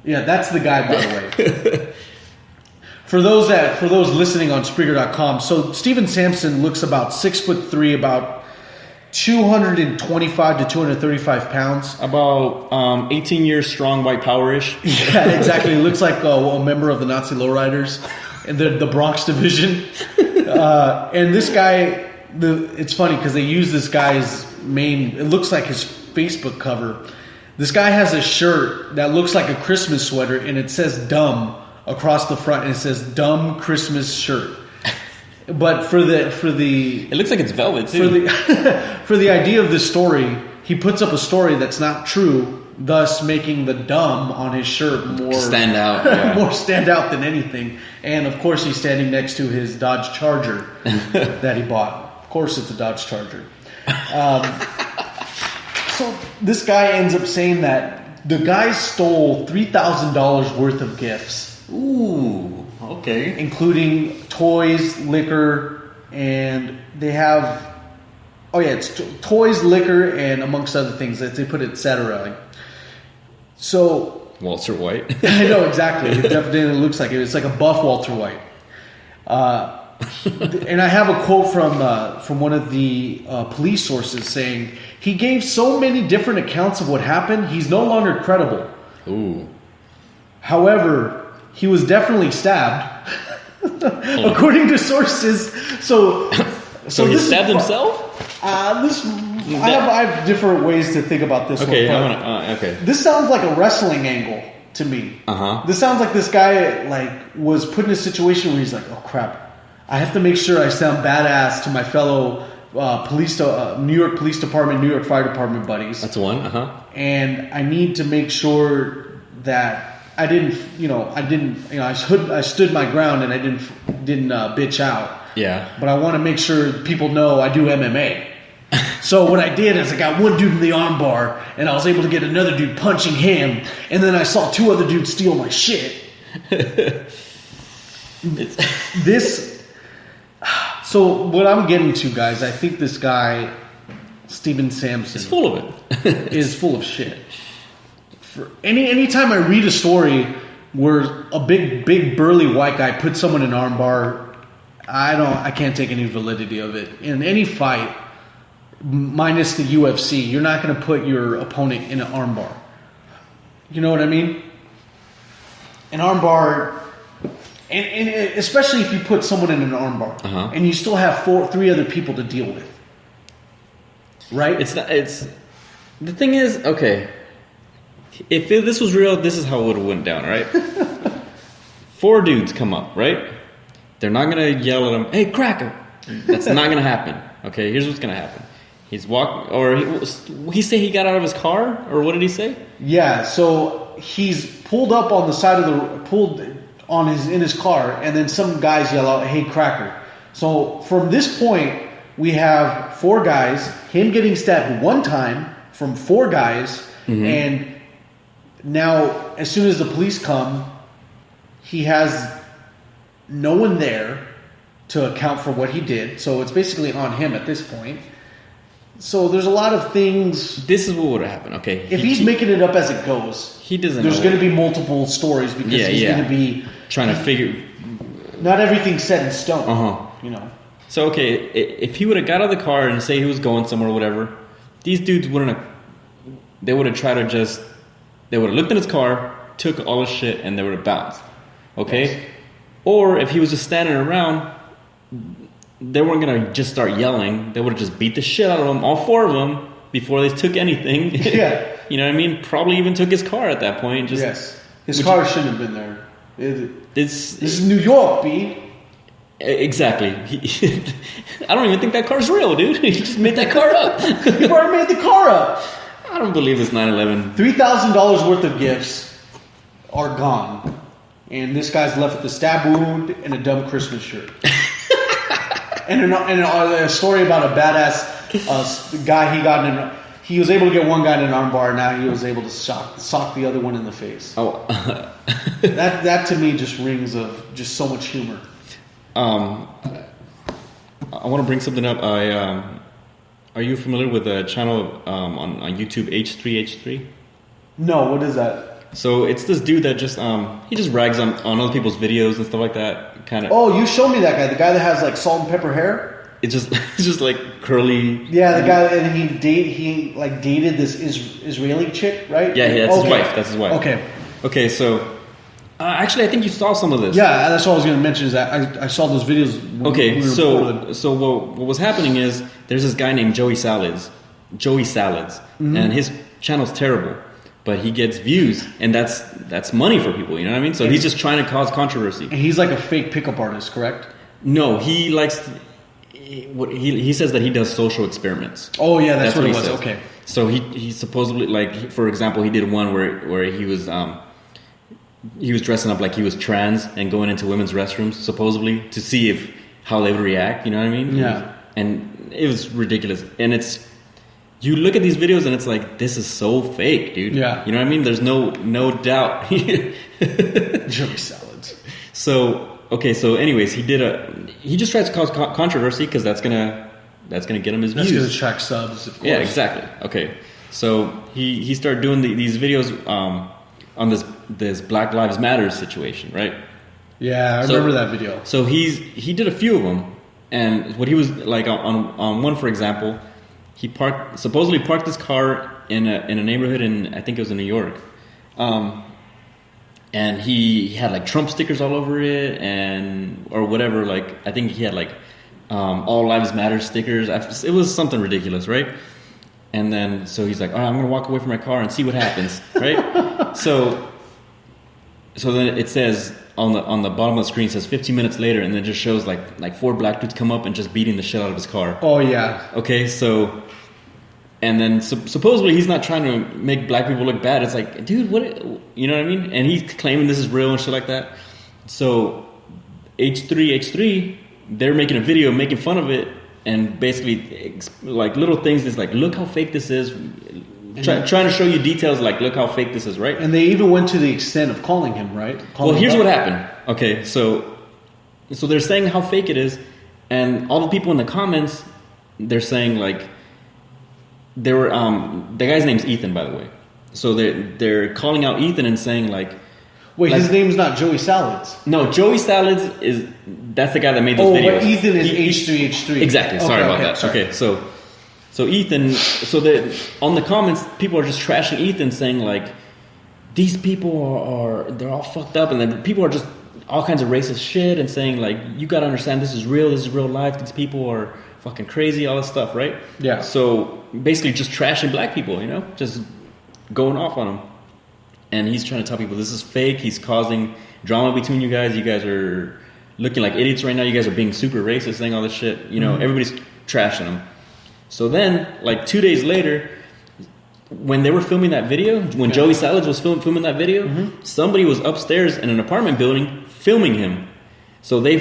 Yeah, that's the guy, by the way. For those listening on Spreaker.com, so Stephen Sampson looks about 6'3", about 225 to 235 pounds. About 18 years strong, white power-ish. Yeah, exactly. He looks like a member of the Nazi lowriders in the Bronx division. And this guy, it's funny because they use this guy's it looks like his Facebook cover. This guy has a shirt that looks like a Christmas sweater, and it says "dumb" across the front, and it says "dumb Christmas shirt." But for the it looks like it's velvet too. For the idea of this story, he puts up a story that's not true, thus making the "dumb" on his shirt more stand out, more stand out than anything. And of course, he's standing next to his Dodge Charger that he bought. Of course, it's a Dodge Charger. So this guy ends up saying that the guy stole $3,000 worth of gifts. Ooh, okay. Including toys, liquor, and they have... Oh yeah, it's toys, liquor, and amongst other things. They put etc. So... Walter White. I know, exactly. It definitely looks like it. It's like a buff Walter White. And I have a quote from one of the police sources saying, he gave so many different accounts of what happened, he's no longer credible. Ooh. However, he was definitely stabbed. According to sources. So he stabbed himself? I have different ways to think about this one. Okay. This sounds like a wrestling angle to me. This sounds like this guy was put in a situation where he's like, oh crap, I have to make sure I sound badass to my fellow New York Police Department, New York Fire Department buddies. That's one. And I need to make sure that I stood my ground and I didn't bitch out. Yeah. But I want to make sure people know I do MMA. So what I did is I got one dude in the armbar, and I was able to get another dude punching him, and then I saw 2 other dudes steal my shit. So what I'm getting to, guys, I think this guy, Stephen Sampson, is full of it. Is full of shit. For anytime I read a story where a big burly white guy puts someone in an armbar, I can't take any validity of it. In any fight, minus the UFC. You're not going to put your opponent in an armbar. You know what I mean? An armbar, and especially if you put someone in an armbar, and you still have 3 other people to deal with, right? It's the thing is, okay, if this was real, this is how it would have went down, right? 4 dudes come up, right? They're not gonna yell at him, "Hey, cracker!" That's not gonna happen. Okay, here's what's gonna happen. He's walking, or he say he got out of his car, or what did he say? Yeah, so he's pulled up on the side of in his car, and then some guys yell out, "Hey, cracker!" So from this point, we have 4 guys, him getting stabbed 1 time from 4 guys, and now as soon as the police come, he has no one there to account for what he did. So it's basically on him at this point. So there's a lot of things. This is what would happen. Okay, if he's making it up as it goes, he doesn't. There's going to be multiple stories because he's going to be trying to figure. Not everything's set in stone. You know. So okay, if he would have got out of the car and say he was going somewhere or whatever, these dudes wouldn't have. They would have tried to just. They would have looked in his car, took all his shit, and they would have bounced. Okay, yes. Or if he was just standing around, they weren't gonna just start yelling. They would have just beat the shit out of him, all 4 of them, before they took anything. Yeah, you know what I mean. Probably even took his car at that point. Just, yes, his car shouldn't have been there. This is New York, B. Exactly. I don't even think that car's real, dude. He just made that car up. He already made the car up. I don't believe it's 9/11. $3,000 worth of gifts are gone. And this guy's left with a stab wound and a dumb Christmas shirt. and a story about a badass guy he was able to get one guy in an armbar. Now he was able to sock the other one in the face. Oh, that to me just rings of just so much humor. I want to bring something up. Are you familiar with a channel on YouTube, H3H3? No, what is that? So it's this dude that just he just rags on other people's videos and stuff like that. Kind of. Oh, you showed me that guy. The guy that has like salt and pepper hair. It's just like curly. Yeah, the guy, and he dated this Israeli chick, right? Yeah, that's his wife. That's his wife. Okay. So actually, I think you saw some of this. Yeah, that's what I was going to mention. Is that I saw those videos. So what was happening is there's this guy named Joey Salads, and his channel's terrible. But he gets views, and that's money for people. You know what I mean? So he's just trying to cause controversy. And he's like a fake pickup artist, correct? No, he likes. He says that he does social experiments. Oh yeah, that's what it was. Says. Okay. So he supposedly, like, for example, he did one where he was dressing up like he was trans and going into women's restrooms supposedly to see how they would react. You know what I mean? Yeah. And it was ridiculous, and it's. You look at these videos and it's like, this is so fake, dude. Yeah. You know what I mean? There's no doubt. Joey Salads. So anyways, he just tries to cause controversy because that's gonna get him his views. That's gonna attract subs, of course. Yeah, exactly. Okay. So he started doing these videos on this Black Lives Matter situation, right? Yeah, I remember that video. So he did a few of them, and what he was like on one, for example, he supposedly parked his car in a neighborhood I think it was in New York, and he had like Trump stickers all over it or whatever. Like I think he had like All Lives Matter stickers. It was something ridiculous, right? And then so he's like, all right, I'm gonna walk away from my car and see what happens, right? So then it says on the bottom of the screen, it says 15 minutes later, and then it just shows like 4 black dudes come up and just beating the shit out of his car. Oh yeah. Okay, so. And then supposedly he's not trying to make black people look bad. It's like, dude, what? You know what I mean? And he's claiming this is real and shit like that. So H3, they're making a video making fun of it and basically like little things. It's like, look how fake this is. Trying to show you details like, look how fake this is, right? And they even went to the extent of calling him, right? Here's what happened. Okay, so they're saying how fake it is, and all the people in the comments, they're saying like. They were the guy's name's Ethan, by the way. So they're calling out Ethan and saying like, wait, his name's not Joey Salads. No, Joey Salads that's the guy that made those videos. But Ethan is H3H3. Exactly. Sorry about that. Sorry. Okay, so So Ethan, on the comments, people are just trashing Ethan, saying like, these people they're all fucked up, and then people are just all kinds of racist shit and saying like, you gotta understand this is real life. These people are fucking crazy, all this stuff, right? Yeah. So basically, just trashing black people, just going off on them, and he's trying to tell people this is fake. He's causing drama between you guys. You guys are looking like idiots right now. You guys are being super racist, saying all this shit. Everybody's trashing him. So then, like 2 days later, when they were filming that video, when Joey Salads was filming that video, somebody was upstairs in an apartment building filming him. So they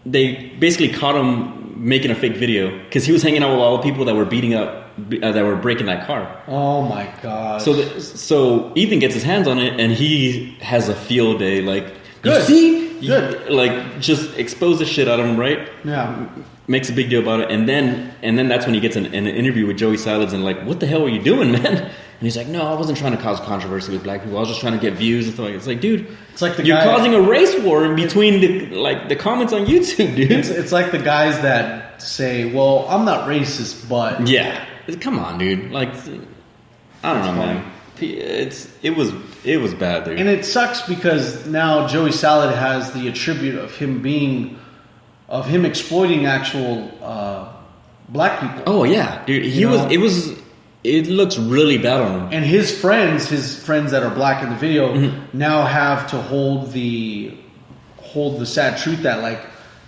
basically caught him making a fake video because he was hanging out with all the people that were that were breaking that car. Oh my god! So Ethan gets his hands on it and he has a field day. Like, good. You see, good. Like just expose the shit out of him, right? Yeah. Makes a big deal about it, and then that's when he gets an interview with Joey Salads and like, what the hell are you doing, man? And he's like, no, I wasn't trying to cause controversy with black people. I was just trying to get views and stuff like that. It's like, dude, it's like you're causing a race war in between the comments on YouTube, dude. It's like the guys that say, well, I'm not racist, but yeah, come on, dude. Like, I don't know, man. It was bad, dude. And it sucks because now Joey Salad has the attribute of him exploiting actual black people. Oh yeah, dude. It looks really bad on him. And his friends that are black in the video, now have to hold the sad truth that like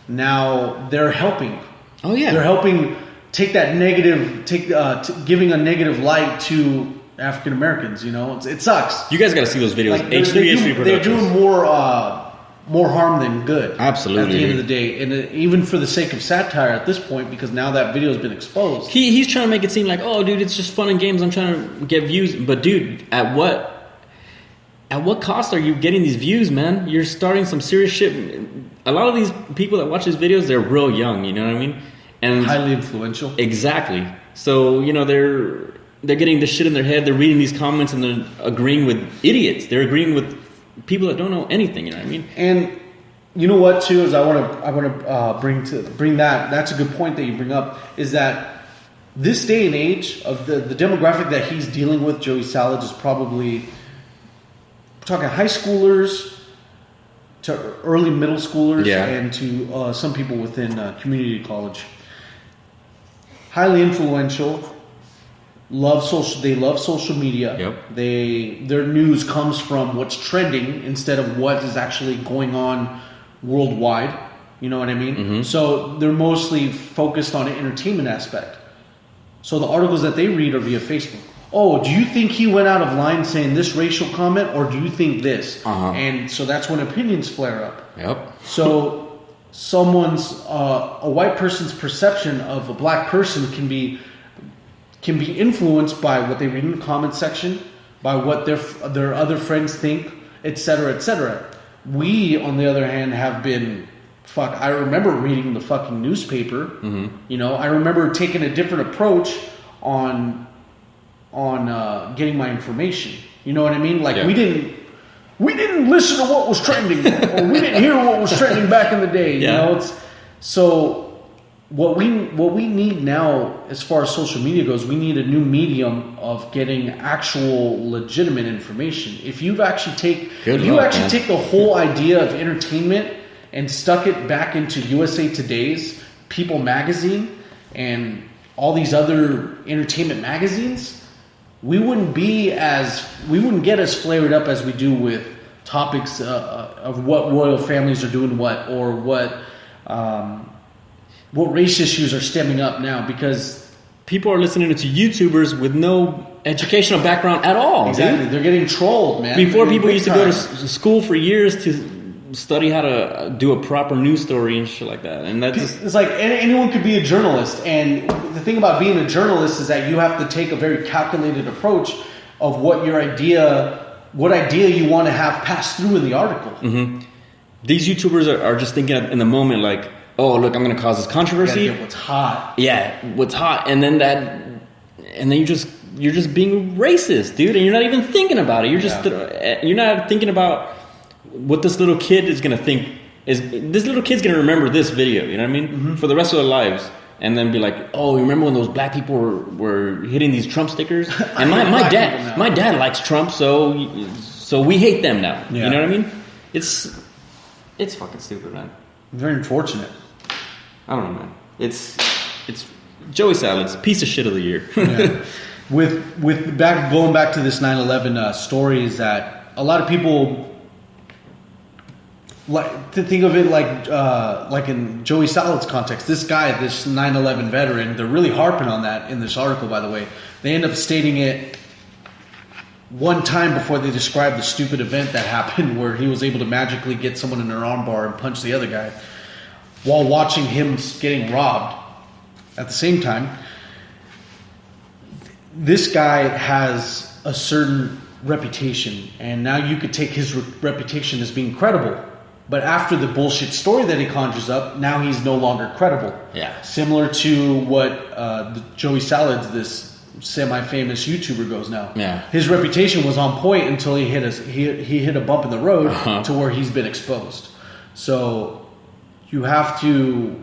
now they're helping. Oh yeah, they're helping take that negative, giving a negative light to African Americans. It sucks. You guys got to see those videos. Like, H3 Productions. They're doing more harm than good. Absolutely. At the end of the day, and even for the sake of satire at this point, because now that video has been exposed, he's trying to make it seem like, oh, dude, it's just fun and games. I'm trying to get views, but dude, at what cost are you getting these views, man? You're starting some serious shit. A lot of these people that watch these videos, they're real young. You know what I mean? And highly influential. Exactly. So they're getting this shit in their head. They're reading these comments and they're agreeing with idiots. They're agreeing with people that don't know anything. You know what I mean? And you know what too is I want to bring that. That's a good point that you bring up. Is that this day and age of the demographic that he's dealing with, Joey Salads, is probably, we're talking high schoolers to early middle schoolers, and to some people within community college. Highly influential. They love social media. Yep. Their news comes from what's trending instead of what is actually going on worldwide. You know what I mean? Mm-hmm. So they're mostly focused on an entertainment aspect. So the articles that they read are via Facebook. Oh, do you think he went out of line saying this racial comment, or do you think this? And so that's when opinions flare up. Yep. So a white person's perception of a black person can be influenced by what they read in the comment section, by what their other friends think, etc., etc. We, on the other hand, have been I remember reading the fucking newspaper. Mm-hmm. I remember taking a different approach on getting my information. You know what I mean? Like we didn't listen to what was trending, or we didn't hear what was trending back in the day. Yeah. So what we need now, as far as social media goes, we need a new medium of getting actual legitimate information. If you actually take the whole idea of entertainment and stuck it back into USA Today's People magazine and all these other entertainment magazines, we wouldn't get as flared up as we do with topics of what royal families are doing or what race issues are stemming up now, because people are listening to YouTubers with no educational background at all. Exactly. Dude. They're getting trolled, man. Before, people used to go to school for years to study how to do a proper news story and shit like that. And it's like anyone could be a journalist. And the thing about being a journalist is that you have to take a very calculated approach of what idea you want to have pass through in the article. Mm-hmm. These YouTubers are just thinking in the moment, like, oh, look, I'm going to cause this controversy. You gotta get what's hot. Yeah, what's hot. And then you're just being racist, dude. And you're not even thinking about it. You're not thinking about what this little kid is going to think. This little kid's going to remember this video, you know what I mean? Mm-hmm. For the rest of their lives. and then be like, "Oh, you remember when those black people were hitting these Trump stickers?" And my dad likes Trump, so we hate them now. Yeah. You know what I mean? It's fucking stupid, man. Very unfortunate. I don't know, man. It's Joey Salad's piece of shit of the year. Yeah. With going back to this 9/11 story, is that a lot of people like to think of it like in Joey Salad's context. This guy, this 9/11 veteran, they're really harping on that in this article. By the way, they end up stating it one time before they describe the stupid event that happened, where he was able to magically get someone in an armbar and punch the other guy while watching him getting robbed. At the same time, this guy has a certain reputation, and now you could take his reputation as being credible. But after the bullshit story that he conjures up, now he's no longer credible. Yeah. Similar to what the Joey Salad's, this semi-famous YouTuber, goes now. Yeah. His reputation was on point until he hit a bump in the road to where he's been exposed. So you have to,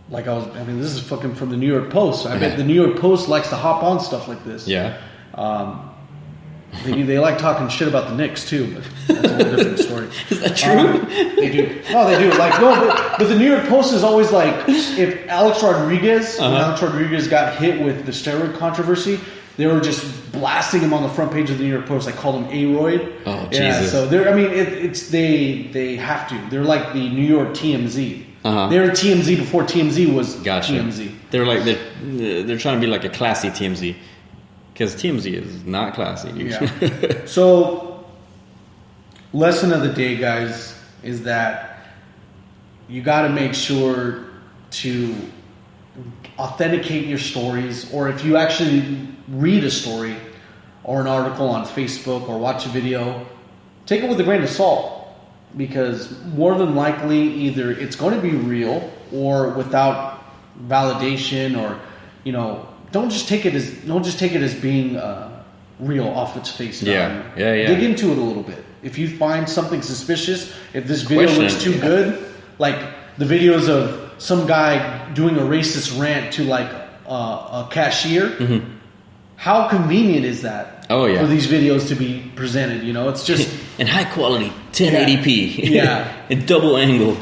this is fucking from the New York Post. I bet the New York Post likes to hop on stuff like this. Yeah. They like talking shit about the Knicks too, but that's a whole different story. Is that true? They do. No, they do. But the New York Post is always like, if Alex Rodriguez, when Alex Rodriguez got hit with the steroid controversy, they were just blasting him on the front page of the New York Post. I called him A-Royd. Oh, yeah, Jesus. so they have to. They're like the New York TMZ. They were TMZ before TMZ was TMZ. They're trying to be like a classy TMZ. Because TMZ is not classy. Yeah. So, lesson of the day, guys, is that you got to make sure to authenticate your stories, or if you actually read a story or an article on Facebook or watch a video, take it with a grain of salt, because more than likely either it's going to be real or without validation, or don't just take it as being real off its face value. Yeah. Dig into it a little bit. If you find something suspicious, if this video looks too good, like the videos of some guy doing a racist rant to like a cashier, how convenient is that? Oh yeah. For these videos to be presented, it's just in high quality, 1080p. Yeah. In double angle.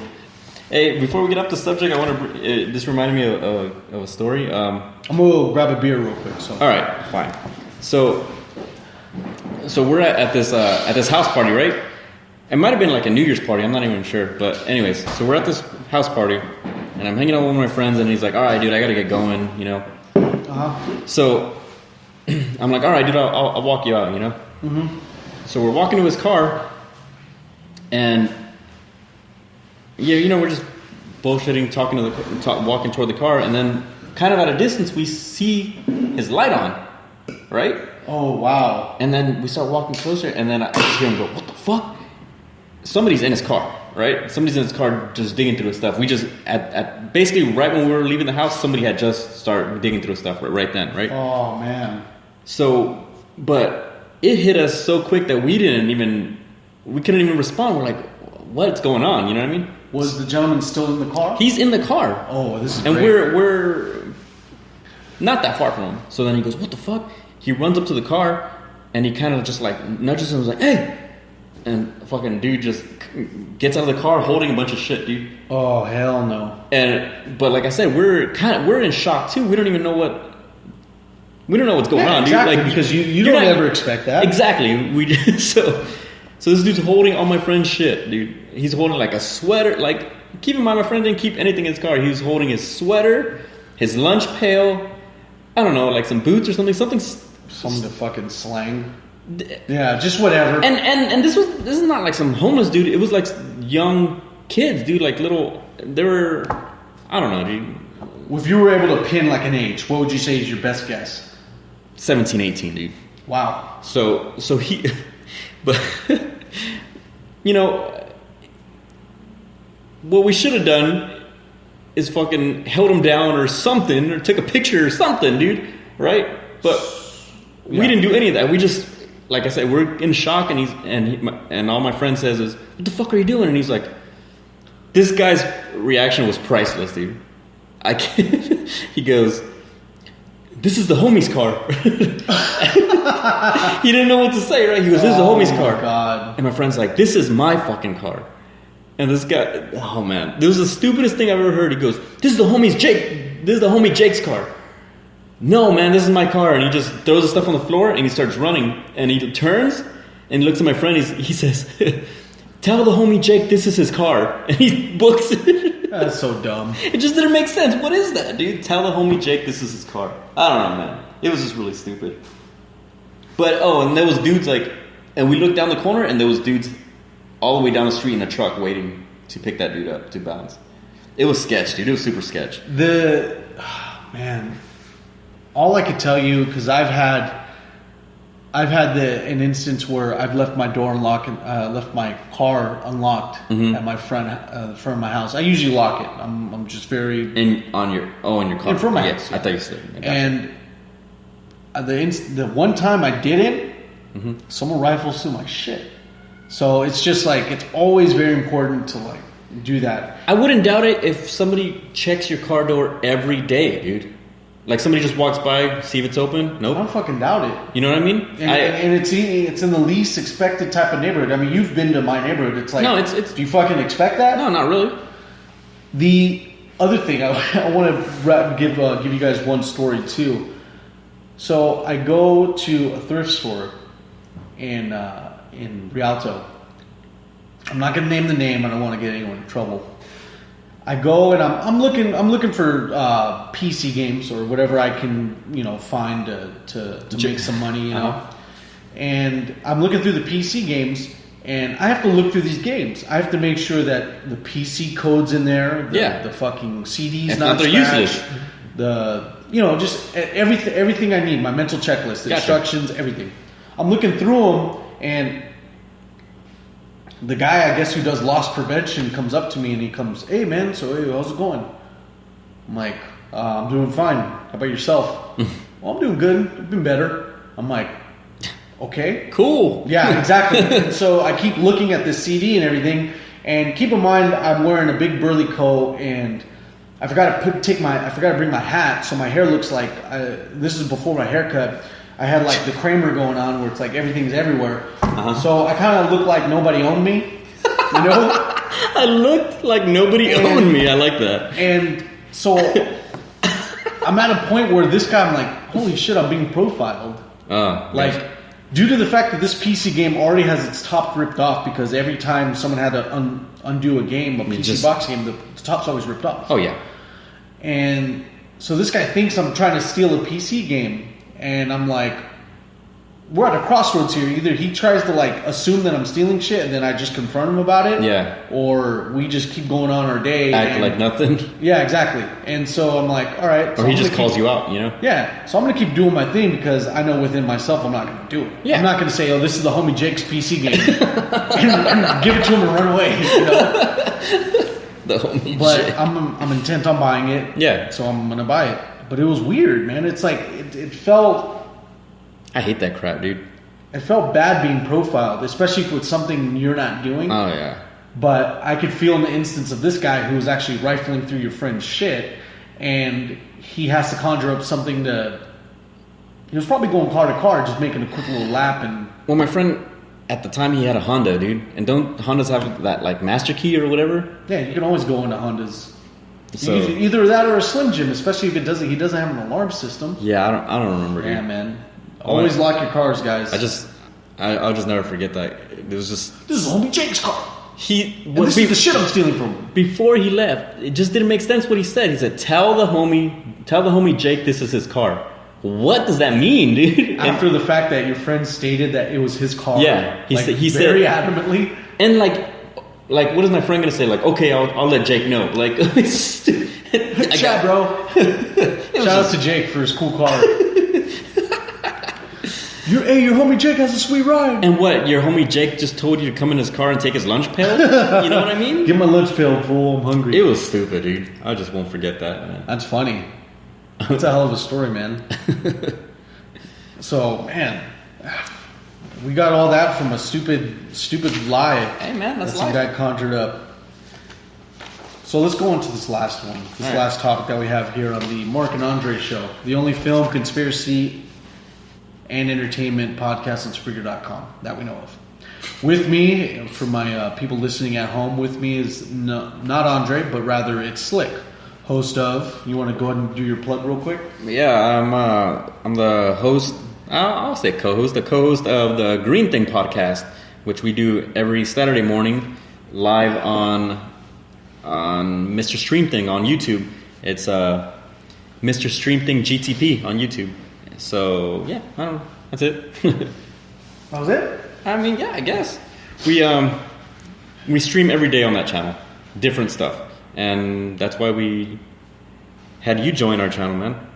Hey, before we get off the subject, I want to. This reminded me of a story. I'm gonna go grab a beer real quick. So. All right, fine. So we're at this house party, right? It might have been like a New Year's party. I'm not even sure. But anyways, so we're at this house party, and I'm hanging out with one of my friends, and he's like, "All right, dude, I gotta get going," So I'm like, "All right, dude, I'll walk you out," So we're walking to his car, and we're just bullshitting, walking toward the car, and then kind of at a distance we see his light on, right? Oh wow! And then we start walking closer, and then I just hear him go, "What the fuck?" Somebody's in his car, right? Somebody's in his car just digging through his stuff. We just at basically right when we were leaving the house, somebody had just started digging through his stuff right then, right? Oh man! So, but it hit us so quick that we couldn't even respond. We're like, "What's going on?" You know what I mean? Was the gentleman still in the car? He's in the car. Oh, this is and great. we're not that far from him. So then he goes, "What the fuck?" He runs up to the car, and he kind of just like nudges him, and was like, "Hey!" And fucking dude just gets out of the car holding a bunch of shit, dude. Oh hell no! But like I said, we're in shock too. We don't even know what's going on, exactly, dude. Like because you don't ever expect that. Exactly. So this dude's holding all my friend's shit, dude. He's holding like a sweater. Like, keep in mind, my friend didn't keep anything in his car. He was holding his sweater, his lunch pail, I don't know, like some boots or something. Some of the fucking slang. Yeah, just whatever. And this is not like some homeless dude. It was like young kids, dude. Like little. They were. I don't know, dude. If you were able to pin like an age, what would you say is your best guess? 17, 18, dude. Wow. So he, but what we should have done is fucking held him down or something, or took a picture or something, dude. Right? But we didn't do any of that. We just, like I said, we're in shock, and all my friend says is, "What the fuck are you doing?" And he's like, this guy's reaction was priceless, dude. I can't, he goes, "This is the homie's car." He didn't know what to say, right? He goes, "This is the homie's car." Oh, God. And my friend's like, "This is my fucking car." And this guy, oh man, this was the stupidest thing I've ever heard. He goes, "This is the homie Jake's car." "No, man, this is my car." And he just throws the stuff on the floor and he starts running. And he turns and looks at my friend. He says, "Tell the homie Jake this is his car." And he books it. That's so dumb. It just didn't make sense. What is that, dude? Tell the homie Jake this is his car. I don't know, man. It was just really stupid. But, and there was dudes and we looked down the corner and there was dudes all the way down the street in a truck waiting to pick that dude up to bounce. It was sketch, dude. It was super sketch. Man, all I could tell you, because I've had an instance where I've left my door unlocked and left my car unlocked at my front of my house. I usually lock it. I'm just very in your car. In front of my house. I thought you said. And the one time I didn't, someone rifles through my shit. So it's just it's always very important to do that. I wouldn't doubt it if somebody checks your car door every day, dude. Like somebody just walks by, see if it's open. Nope. I don't fucking doubt it. You know what I mean? And it's in the least expected type of neighborhood. I mean, you've been to my neighborhood. It's like, no, it's. Do you fucking expect that? No, not really. The other thing I want to give you guys one story too. So I go to a thrift store in Rialto. I'm not going to name the name. I don't want to get anyone in trouble. I go and I'm looking for PC games or whatever I can find to make some money, and I'm looking through the PC games and I have to look through these games. I have to make sure that the PC code's in there, the fucking CD's if not they're scratched, useless. just everything I need, my mental checklist, the instructions, everything. I'm looking through them and the guy, I guess, who does loss prevention comes up to me and he comes, "Hey, man, so how's it going?" I'm like, "I'm doing fine. How about yourself?" "Well, I'm doing good. I've been better." I'm like, "Okay. Cool." Yeah, exactly. And so I keep looking at this CD and everything. And keep in mind, I'm wearing a big burly coat and I forgot to bring my hat. So my hair looks like, this is before my haircut. I had the Kramer going on where it's everything's everywhere. So I kind of looked like nobody owned me, I looked like nobody owned me. I like that. And so I'm at a point where this guy, I'm like, holy shit, I'm being profiled. Due to the fact that this PC game already has its top ripped off because every time someone had to undo a game, a PC box game, the top's always ripped off. Oh, yeah. And so this guy thinks I'm trying to steal a PC game. And I'm like, we're at a crossroads here. Either he tries to assume that I'm stealing shit and then I just confront him about it. Yeah. Or we just keep going on our day. Act like nothing. Yeah, exactly. And so I'm like, all right. Or he just calls you out, Yeah. So I'm going to keep doing my thing because I know within myself I'm not going to do it. Yeah. I'm not going to say, this is the homie Jake's PC game. and give it to him and run away, The homie But Jake. I'm intent on buying it. Yeah. So I'm going to buy it. But it was weird, man. It's it felt... I hate that crap, dude. It felt bad being profiled, especially if it's something you're not doing. Oh, yeah. But I could feel in the instance of this guy who was actually rifling through your friend's shit, and he has to conjure up something to... He was probably going car to car, just making a quick little lap and... Well, my friend, at the time, he had a Honda, dude. And don't Hondas have that, master key or whatever? Yeah, you can always go into Hondas. So, either that or a Slim Jim, especially if he doesn't have an alarm system. Yeah, I don't remember, dude. Yeah, man. Always lock your cars, guys. I'll just never forget that. It was just... This is homie Jake's car. This is the shit I'm stealing from him. Before he left, it just didn't make sense what he said. He said, tell the homie Jake this is his car. What does that mean, dude? After the fact that your friend stated that it was his car. Yeah. He said very adamantly. And what is my friend going to say? Okay, I'll let Jake know. Chat, bro. Shout out to Jake for his cool car. Your homie Jake has a sweet ride. And what? Your homie Jake just told you to come in his car and take his lunch pail? You know what I mean? Give my lunch pail, fool. I'm hungry. It was stupid, dude. I just won't forget that, man. That's funny. That's a hell of a story, man. So, man, we got all that from a stupid lie. Hey, man, that's some life. guy conjured up. So let's go on to this last one. This last topic that we have here on the Mark and Andre Show. The only film, conspiracy, and entertainment podcast on Spreaker.com that we know of. With me, for my people listening at home, with me is not Andre, but rather it's Slick, host of. You want to go ahead and do your plug real quick? Yeah, I'm the host. I'll say co-host. The co-host of the Green Thing podcast, which we do every Saturday morning, live on Mr. Stream Thing on YouTube. It's Mr. Stream Thing GTP on YouTube. So yeah, I don't know. That's it. That was it? I mean, yeah, I guess we stream every day on that channel, different stuff, and that's why we had you join our channel, man.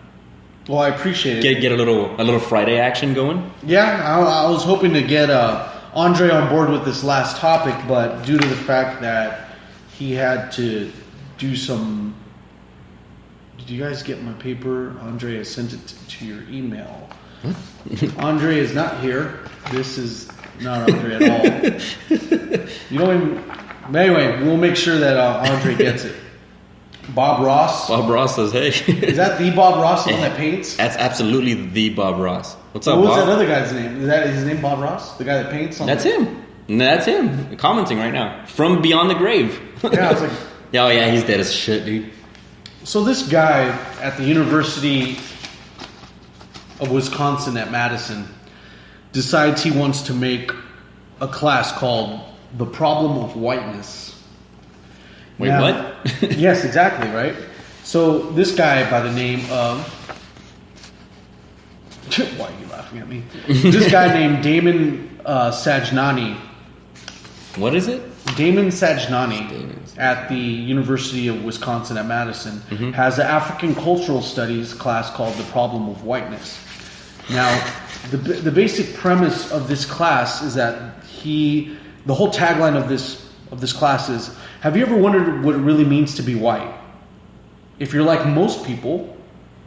Well, I appreciate it. Get a little Friday action going. Yeah, I was hoping to get Andre on board with this last topic, but due to the fact that he had to do some. Did you guys get my paper? Andre has sent it to your email. Andre is not here. This is not Andre at all. You don't even. Anyway, we'll make sure that Andre gets it. Bob Ross. Bob Ross says, "Hey." Is that the Bob Ross, the one that paints? That's absolutely the Bob Ross. What's up, What was Bob? that other guy's name? Is that his name, Bob Ross? The guy that paints? That's him. That's him. Commenting right now from beyond the grave. Yeah, I was like, oh yeah, he's dead as shit, dude. So this guy at the University of Wisconsin at Madison decides he wants to make a class called The Problem of Whiteness. Wait, now, what? Yes, exactly, right? So this guy by the name of... Why are you laughing at me? This guy named Damon Sajnani. What is it? Damon Sajnani at the University of Wisconsin at Madison has an African Cultural Studies class called The Problem of Whiteness. Now, the basic premise of this class is that the whole tagline of this class is, have you ever wondered what it really means to be white? If you're like most people,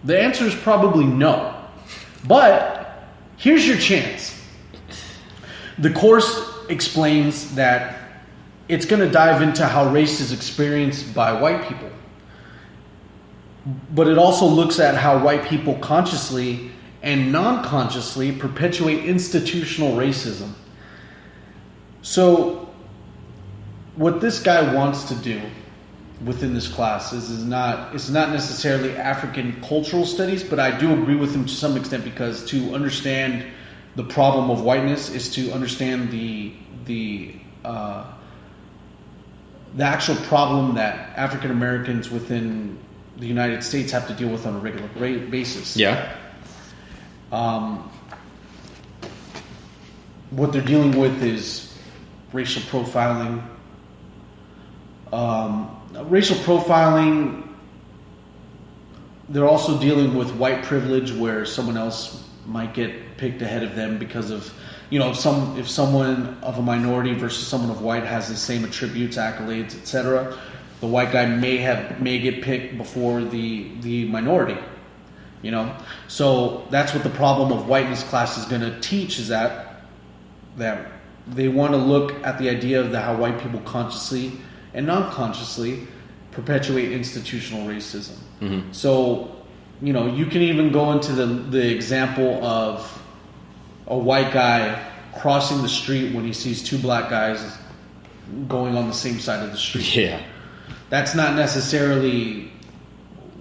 the answer is probably no. But here's your chance. The course explains that it's going to dive into how race is experienced by white people. But it also looks at how white people consciously and non-consciously perpetuate institutional racism. So what this guy wants to do within this class is not necessarily African cultural studies, but I do agree with him to some extent, because to understand the problem of whiteness is to understand the actual problem that African Americans within the United States have to deal with on a regular basis. Yeah. What they're dealing with is racial profiling. They're also dealing with white privilege, where someone else might get picked ahead of them because of, if someone of a minority versus someone of white has the same attributes, accolades, etc., the white guy may get picked before the minority. So that's what the problem of whiteness class is going to teach, is that they want to look at the idea of how white people consciously and non-consciously perpetuate institutional racism. Mm-hmm. So, you can even go into the example of a white guy crossing the street when he sees two black guys going on the same side of the street. Yeah. That's not necessarily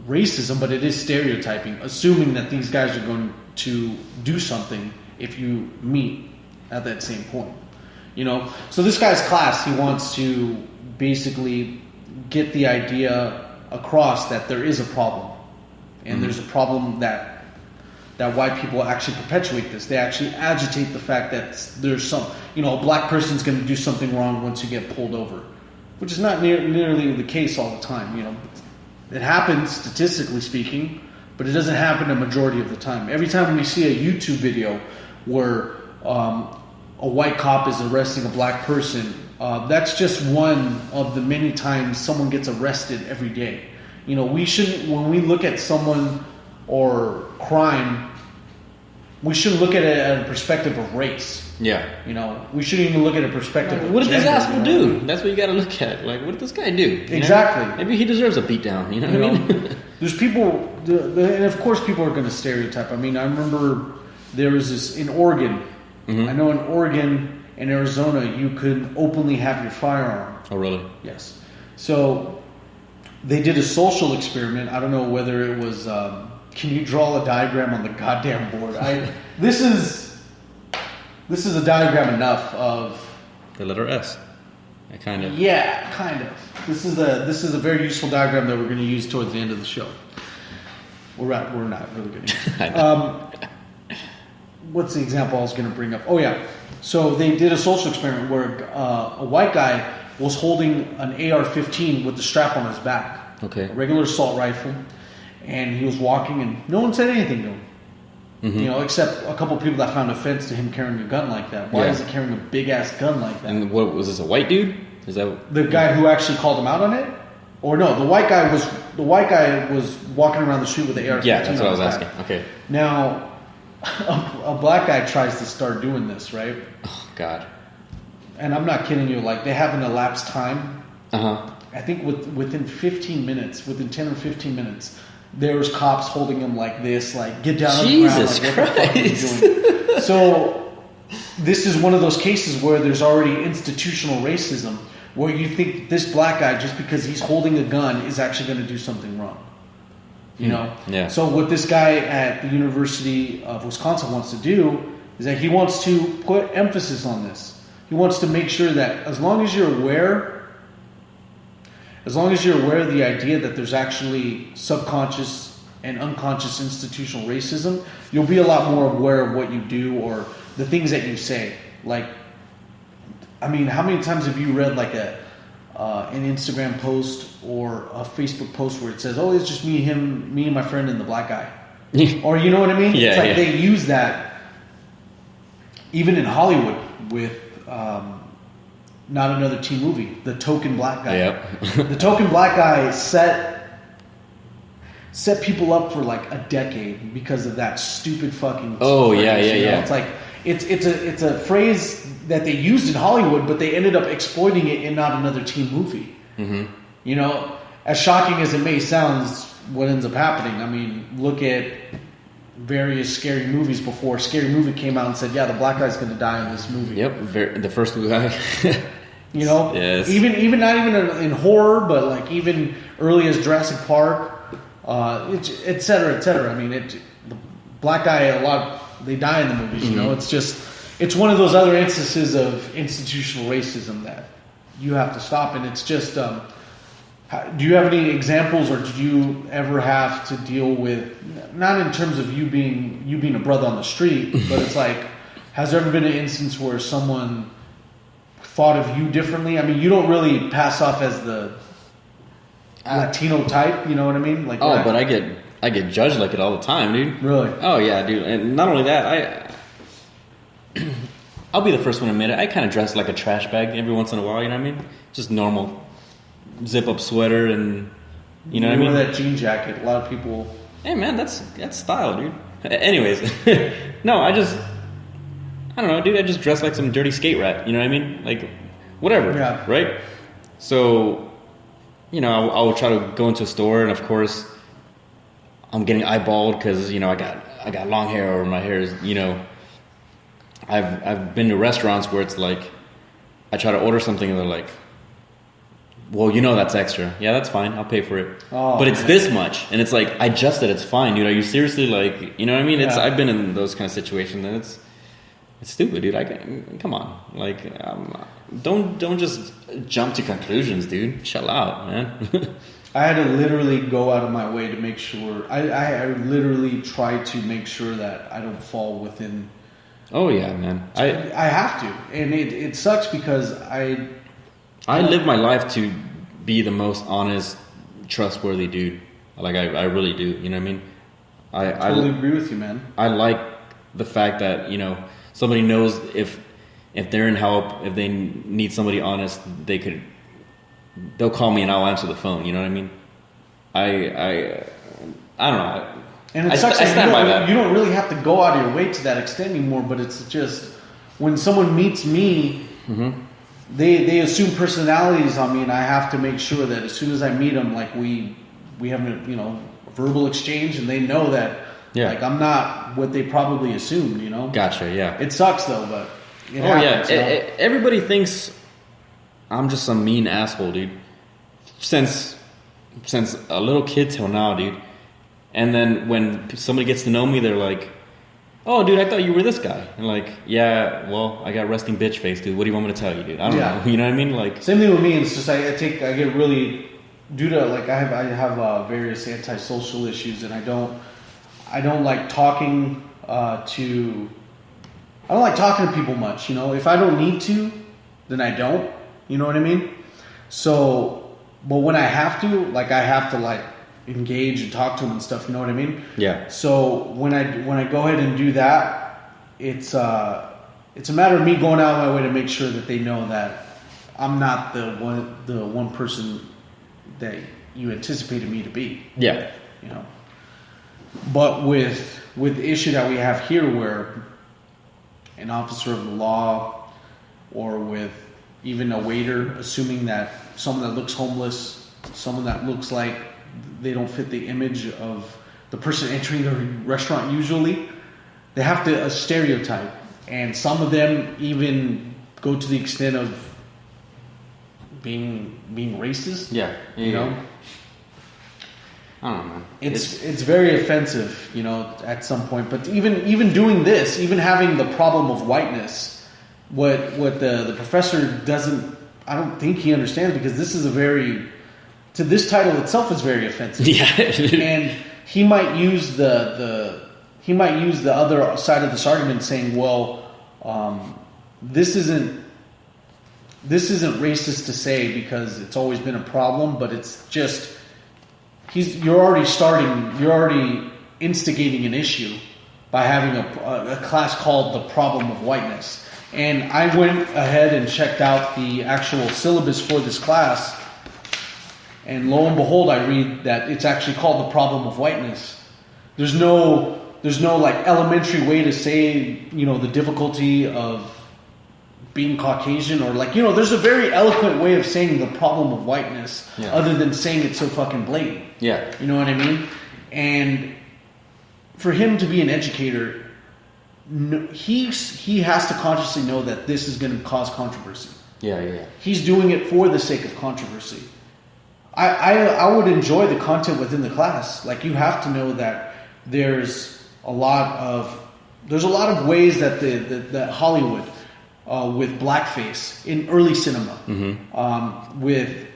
racism, but it is stereotyping, assuming that these guys are going to do something if you meet at that same point. So this guy's class, he wants to basically get the idea across that there is a problem, and there's a problem that white people actually perpetuate this. They actually agitate the fact that there's a black person's going to do something wrong once you get pulled over, which is not nearly the case all the time. It happens statistically speaking, but it doesn't happen a majority of the time. Every time we see a YouTube video where a white cop is arresting a black person, that's just one of the many times someone gets arrested every day. We shouldn't, when we look at someone or crime, we shouldn't look at it at a perspective of race. Yeah. You know, we shouldn't even look at a perspective of What did this gender, asshole do? That's what you got to look at. Like, what did this guy do? You Exactly. know? Maybe he deserves a beatdown. You know what I mean? There's people, and of course people are going to stereotype. I mean, I remember there was this in Oregon. I know in Oregon and Arizona, you could openly have your firearm. Oh, really? Yes. So they did a social experiment. I don't know whether it was. Can you draw a diagram on the goddamn board? This is a diagram enough of the letter S. I kind of. Yeah, kind of. This is a very useful diagram that we're going to use towards the end of the show. We're not really going to. What's the example I was going to bring up? Oh yeah. So they did a social experiment where a white guy was holding an AR-15 with the strap on his back. Okay. A regular assault rifle, and he was walking, and no one said anything to him. You know, except a couple people that found offense to him carrying a gun like that. Why is he carrying a big ass gun like that? And what was this? A white dude? Is that the guy who actually called him out on it? Or no, the white guy was walking around the street with the AR-15. Yeah, that's what I was asking. Okay. Now, a black guy tries to start doing this, right? Oh God. And I'm not kidding you. Like, they have an elapsed time. I think within 15 minutes, within 10 or 15 minutes, there was cops holding him like this, like, get down on the ground. Like, what the fuck are you doing? So this is one of those cases where there's already institutional racism, where you think this black guy, just because he's holding a gun, is actually going to do something wrong. You know? Yeah. So what this guy at the University of Wisconsin wants to do is that he wants to put emphasis on this. He wants to make sure that as long as you're aware of the idea that there's actually subconscious and unconscious institutional racism, you'll be a lot more aware of what you do or the things that you say. Like, I mean, how many times have you read like an Instagram post or a Facebook post where it says, "Oh, it's just me and my friend and the black guy," or you know what I mean? Yeah, it's like they use that even in Hollywood with. Not Another Teen Movie, the token black guy. Yep. The token black guy set people up for like a decade because of that stupid fucking. Oh phrase, yeah. It's like it's a phrase that they used in Hollywood, but they ended up exploiting it in Not Another Teen Movie. You know, as shocking as it may sound, it's what ends up happening. I mean, look at various scary movies before Scary Movie came out and said, yeah, the black guy's going to die in this movie. Yep, the first guy. You know, yes. even not even in horror, but like even early as Jurassic Park, et cetera, et cetera. I mean, the black guy, they die in the movies. You know, it's one of those other instances of institutional racism that you have to stop, and it's just. Do you have any examples, or did you ever have to deal with, not in terms of you being a brother on the street, but it's like, has there ever been an instance where someone thought of you differently? I mean, you don't really pass off as the Latino type, you know what I mean? Like, but I get judged like it all the time, dude. Really? Oh yeah, dude. And not only that, I'll be the first one to admit it. I kind of dress like a trash bag every once in a while. You know what I mean? Just normal zip up sweater, and you know what I mean. That jean jacket. A lot of people. Hey man, that's style, dude. Anyways, no, I don't know, dude. I just dress like some dirty skate rat. You know what I mean? Like, whatever. Yeah. Right. So, you know, I will try to go into a store, and of course, I'm getting eyeballed because you know I got long hair, or my hair is, you know. I've been to restaurants where it's like, I try to order something and they're like, well, you know that's extra. Yeah, that's fine. I'll pay for it. Oh, but it's this much. And it's like, I just said it's fine, dude. Are you seriously like, you know what I mean? Yeah. I've been in those kind of situations, and it's stupid, dude. Come on. Like, don't just jump to conclusions, dude. Chill out, man. I had to literally go out of my way to make sure. I literally try to make sure that I don't fall within. Oh, yeah, man. I have to. And it sucks because I live my life to be the most honest, trustworthy dude. Like, I really do. You know what I mean? I totally agree with you, man. I like the fact that, you know, somebody knows if they're in help, if they need somebody honest, they'll call me and I'll answer the phone. You know what I mean? I don't know. And it sucks. You don't really have to go out of your way to that extent anymore. But it's just when someone meets me, they assume personalities on me, and I have to make sure that as soon as I meet them, like we have a verbal exchange, and they know that like I'm not what they probably assumed. Gotcha. Yeah. It sucks though, but it happens. Everybody thinks I'm just some mean asshole, dude. Since a little kid till now, dude. And then when somebody gets to know me, they're like, "Oh, dude, I thought you were this guy." And like, "Yeah, well, I got resting bitch face, dude. What do you want me to tell you, dude? I don't know." You know what I mean? Like, same thing with me. It's just I get really due to like I have various antisocial issues, and I don't like talking to people much. If I don't need to, then I don't. You know what I mean? So, but when I have to, engage and talk to them and stuff. You know what I mean? Yeah. So when I go ahead and do that, it's a matter of me going out of my way to make sure that they know that I'm not the one person that you anticipated me to be. Yeah. But with the issue that we have here, where an officer of the law, or with even a waiter, assuming that someone that looks homeless, someone that looks like they don't fit the image of the person entering the restaurant usually, they have to stereotype. And some of them even go to the extent of being racist. Yeah. You know? I don't know. It's very offensive, at some point. But even doing this, even having the problem of whiteness, what the professor doesn't, I don't think he understands, because this is this title itself is very offensive. Yeah. And he might use the other side of this argument, saying, well, this isn't racist to say because it's always been a problem, but it's just you're already instigating an issue by having a class called the problem of whiteness. And I went ahead and checked out the actual syllabus for this class, and lo and behold, I read that it's actually called the problem of whiteness. There's no like elementary way to say, the difficulty of being Caucasian, or there's a very eloquent way of saying the problem of whiteness, other than saying it so fucking blatant. Yeah. You know what I mean? And for him to be an educator, he has to consciously know that this is going to cause controversy. Yeah. He's doing it for the sake of controversy. I would enjoy the content within the class. Like, you have to know that there's a lot of ways that that Hollywood, with blackface in early cinema, with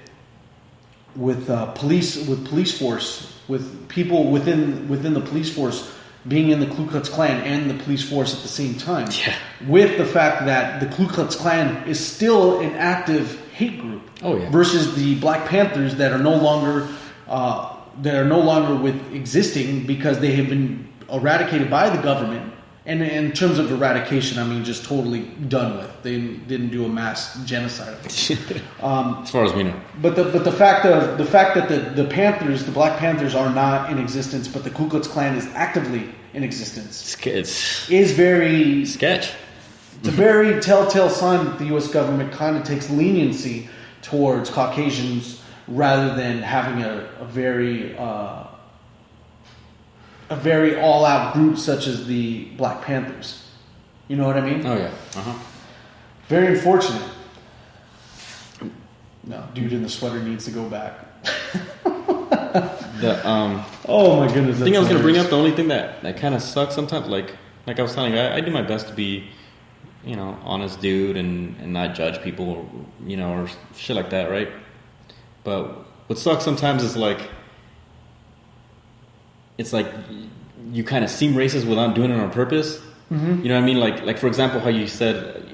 police force, with people within the police force being in the Ku Klux Klan and the police force at the same time. Yeah. With the fact that the Ku Klux Klan is still an active hate group. Oh yeah. Versus the Black Panthers that are no longer with existing because they have been eradicated by the government. And in terms of eradication, I mean just totally done with. They didn't do a mass genocide. As far as we know. But the fact that the Panthers, the Black Panthers, are not in existence, but the Ku Klux Klan is actively in existence, is very sketch. It's a very telltale sign that the U.S. government kind of takes leniency towards Caucasians rather than having a very all-out group such as the Black Panthers. You know what I mean? Oh yeah. Very unfortunate. No, dude in the sweater needs to go back. Oh my goodness! I think I was going to bring up the only thing that kind of sucks sometimes. Like I was telling you, I do my best to be, honest dude and not judge people, or shit like that, right? But what sucks sometimes is it's like you kind of seem racist without doing it on purpose. Mm-hmm. You know what I mean? Like for example, how you said,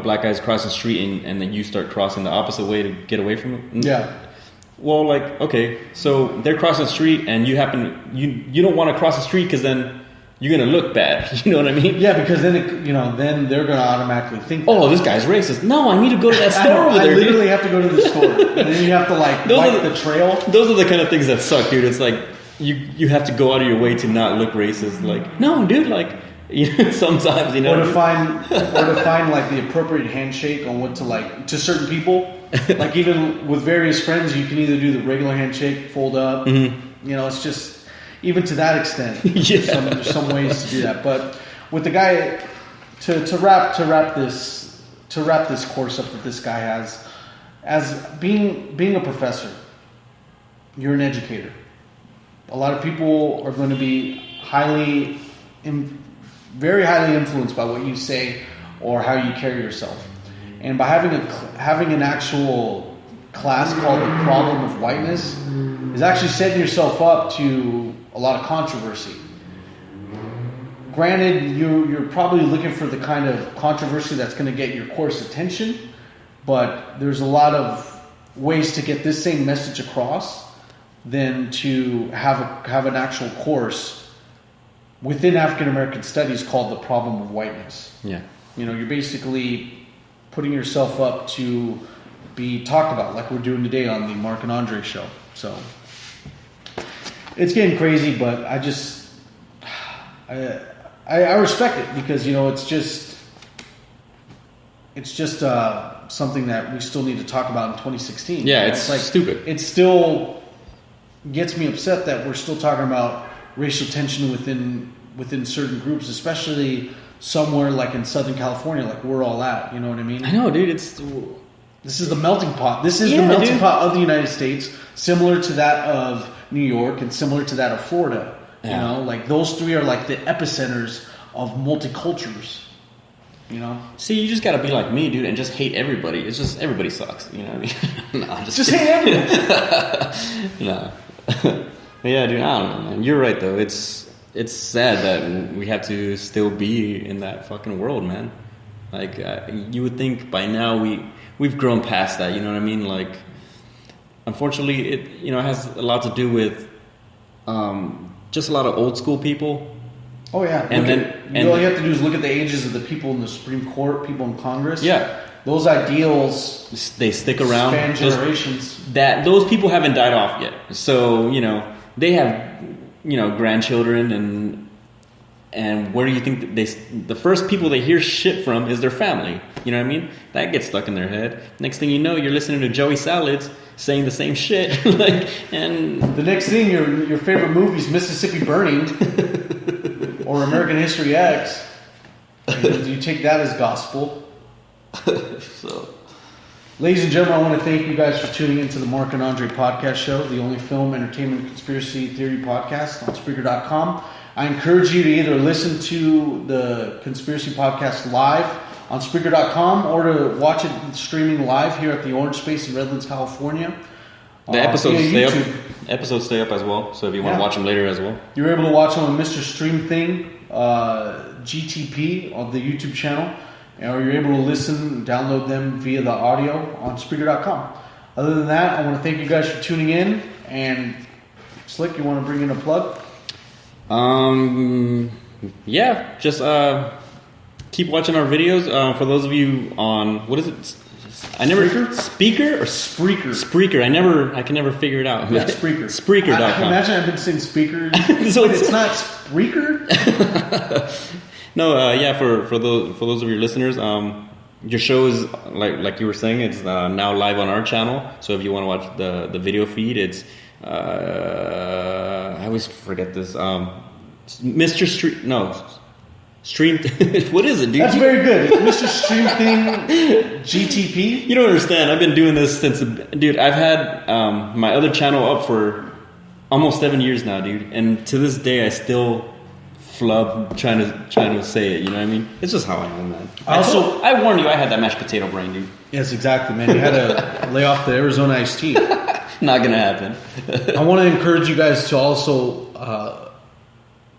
black guys cross the street and then you start crossing the opposite way to get away from them. Yeah. Well, okay, so they're crossing the street and you don't want to cross the street because then you're going to look bad. You know what I mean? Yeah, because then then they're going to automatically think, oh, this guy's racist. No, I need to go to that store over there. I literally have to go to the store. And then you have to wipe the trail. Those are the kind of things that suck, dude. It's like, you have to go out of your way to not look racist. Like, no, dude, like, sometimes, Or to find like the appropriate handshake on what to like to certain people. Like even with various friends, you can either do the regular handshake, fold up. Mm-hmm. It's just even to that extent. There's some ways to do that. But with the guy, to wrap this course up that this guy has, as being a professor, you're an educator. A lot of people are going to be very highly influenced by what you say or how you carry yourself. And by having an actual class called the problem of whiteness is actually setting yourself up to a lot of controversy. Granted, you're probably looking for the kind of controversy that's going to get your course attention, but there's a lot of ways to get this same message across than to have an actual course within African American studies called the problem of whiteness. Yeah. You're basically putting yourself up to be talked about like we're doing today on the Mark and Andre show. So it's getting crazy, but I respect it because it's just something that we still need to talk about in 2016. Yeah, it's like stupid. It still gets me upset that we're still talking about racial tension within certain groups, especially somewhere like in Southern California, like we're all at. You know what I mean? I know, dude. This is the melting pot. This is the melting pot of the United States, similar to that of New York and similar to that of Florida. Yeah. Like those three are like the epicenters of multicultures. See, you just gotta be like me, dude, and just hate everybody. It's just everybody sucks. You know what I mean? No, just hate everyone. No. Yeah, dude. I don't know, man. You're right, though. It's sad that we have to still be in that fucking world, man. Like, you would think by now we've grown past that, you know what I mean? Like, unfortunately, it has a lot to do with just a lot of old school people. Oh, yeah. All you have to do is look at the ages of the people in the Supreme Court, people in Congress. Yeah. Those ideals, they stick around. Span generations. Those people haven't died off yet. So, they have grandchildren and where do you think the first people they hear shit from is their family? You know what I mean? That gets stuck in their head. Next thing you know, you're listening to Joey Salads saying the same shit. And the next thing, your favorite movie is Mississippi Burning or American History X. You take that as gospel. So, ladies and gentlemen, I want to thank you guys for tuning into the Mark and Andre podcast show, the only film, entertainment, conspiracy theory podcast on Spreaker.com. I encourage you to either listen to the Conspiracy Podcast live on Spreaker.com or to watch it streaming live here at the Orange Space in Redlands, California. The episodes stay up as well, so if you want to watch them later as well. You're able to watch them on Mr. Stream Thing, GTP on the YouTube channel, or you're able to listen, download them via the audio on Spreaker.com. Other than that, I want to thank you guys for tuning in. And Slick, you want to bring in a plug? Yeah, just keep watching our videos. For those of you on, what is it? Speaker or Spreaker? Spreaker. I can never figure it out. Yeah, Spreaker. Spreaker.com. I imagine I've been saying Speaker. So it's not Spreaker? No, yeah. For those of your listeners, your show is like you were saying. It's now live on our channel. So if you want to watch the video feed, it's I always forget this. Mr. Stream. No. Stream. What is it, dude? That's very good. It's Mr. Stream Thing GTP. You don't understand. I've been doing this since, dude. I've had my other channel up for almost 7 years now, dude. And to this day, I still flub trying to say it. You know what I mean? It's just how I am, man. I warned you. I had that mashed potato brain, dude. Yes, exactly, man. You had to lay off the Arizona iced tea. Not gonna happen. I want to encourage you guys to also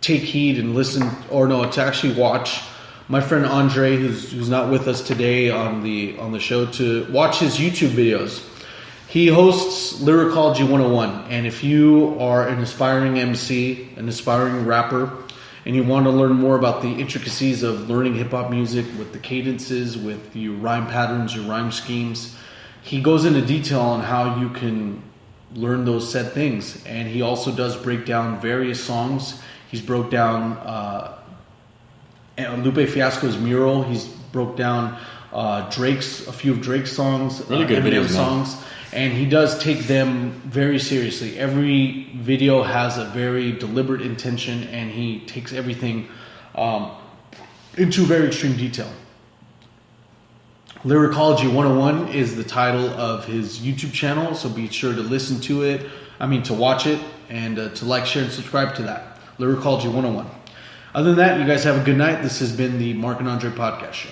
take heed and listen, or no, to actually watch my friend Andre, who's not with us today on the show, to watch his YouTube videos. He hosts Lyricology 101, and if you are an aspiring MC, an aspiring rapper, and you want to learn more about the intricacies of learning hip-hop music with the cadences, with your rhyme patterns, your rhyme schemes, he goes into detail on how you can learn those said things. And he also does break down various songs. He's broke down Lupe Fiasco's Mural. He's broke down a few of Drake's songs, really good Eminem videos, songs, and he does take them very seriously. Every video has a very deliberate intention, and he takes everything into very extreme detail. Lyricology 101 is the title of his YouTube channel, so be sure to listen to it. To watch it, and to like, share, and subscribe to that. Lyricology 101. Other than that, you guys have a good night. This has been the Mark and Andre Podcast Show.